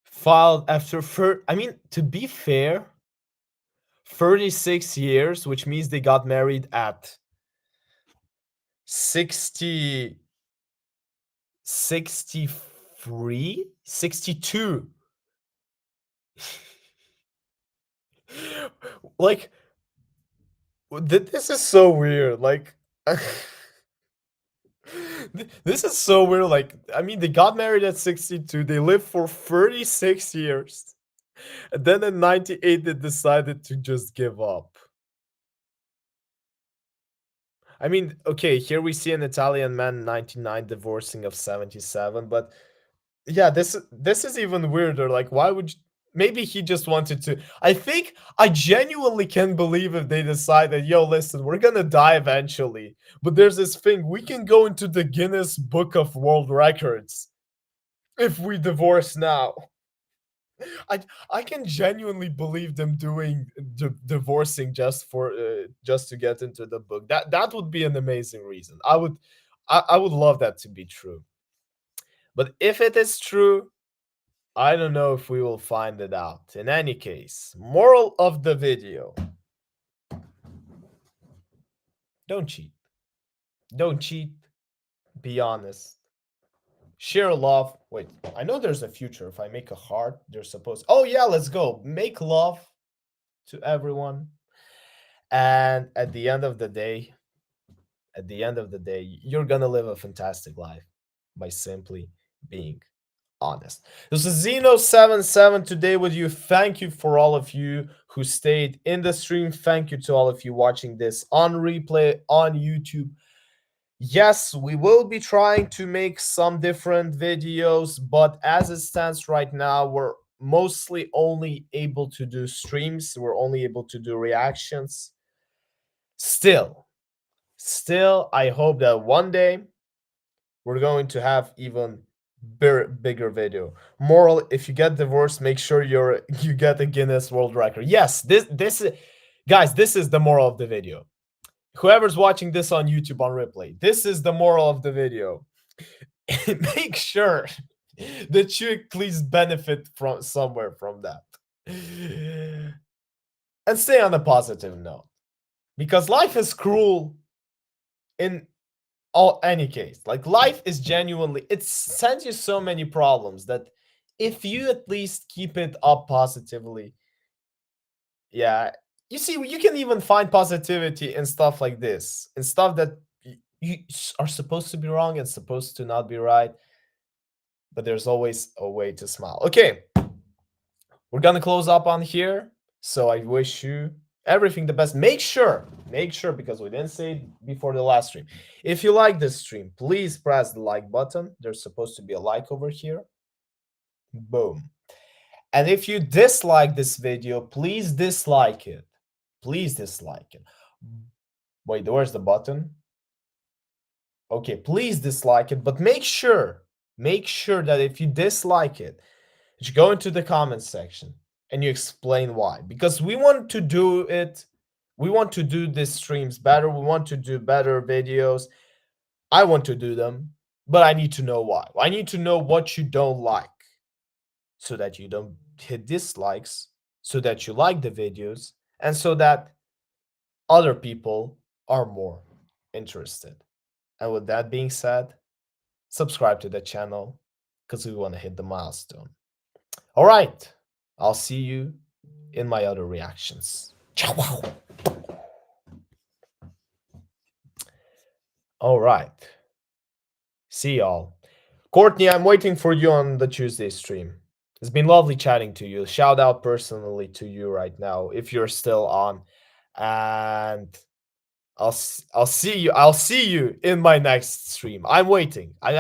filed after I mean, to be fair, 36 years, which means they got married at 63, 62. Like, this is so weird. Like, this is so weird. Like, I mean, they got married at 62. They lived for 36 years. And then in 98, they decided to just give up. I mean, okay, here we see an Italian man, 99, divorcing of 77. But yeah, this is even weirder. Like, why would you, maybe he just wanted to. I genuinely can believe if they decided, yo, listen, we're gonna die eventually, but there's this thing, we can go into the Guinness Book of World Records if we divorce now. I can genuinely believe them doing divorcing just for just to get into the book. That would be an amazing reason. I would love that to be true. But if it is true, I don't know if we will find it out. In any case, moral of the video: don't cheat. Don't cheat. Be honest. Share love. Wait, I know there's a future. If I make a heart, they're supposed. Oh yeah, let's go. Make love to everyone. And at the end of the day, you're gonna live a fantastic life by simply being honest. This is Zeno77 today with you. Thank you for all of you who stayed in the stream. Thank you to all of you watching this on replay on YouTube. Yes, we will be trying to make some different videos, but as it stands right now, we're mostly only able to do streams. We're only able to do reactions. Still, I hope that one day we're going to have even bigger video. Moral: if you get divorced, make sure you get a Guinness World Record. Yes, this is, guys, this is the moral of the video. Whoever's watching this on YouTube on replay, this is the moral of the video. Make sure that you at least benefit from somewhere from that. And stay on a positive note. Because life is cruel in any case. Like, life is genuinely, it sends you so many problems that if you at least keep it up positively, yeah, you see, you can even find positivity in stuff like this, in stuff that you are supposed to be wrong and supposed to not be right, but there's always a way to smile. Okay, we're gonna close up on here, so I wish you everything the best. Make sure, because we didn't say it before the last stream, if you like this stream, please press the like button. There's supposed to be a like over here. Boom. And if you dislike this video, please dislike it. Please dislike it. Wait, where's the button? Okay, please dislike it, but make sure that if you dislike it, You go into the comments section and you explain why. Because we want to do it. We want to do these streams better. We want to do better videos. I want to do them, but I need to know why. I need to know what you don't like so that you don't hit dislikes, so that you like the videos, and so that other people are more interested. And with that being said, subscribe to the channel because we want to hit the milestone. All right, I'll see you in my other reactions. Ciao. All right. See y'all. Courtney, I'm waiting for you on the Tuesday stream. It's been lovely chatting to you. Shout out personally to you right now if you're still on. And I'll see you in my next stream. I'm waiting. I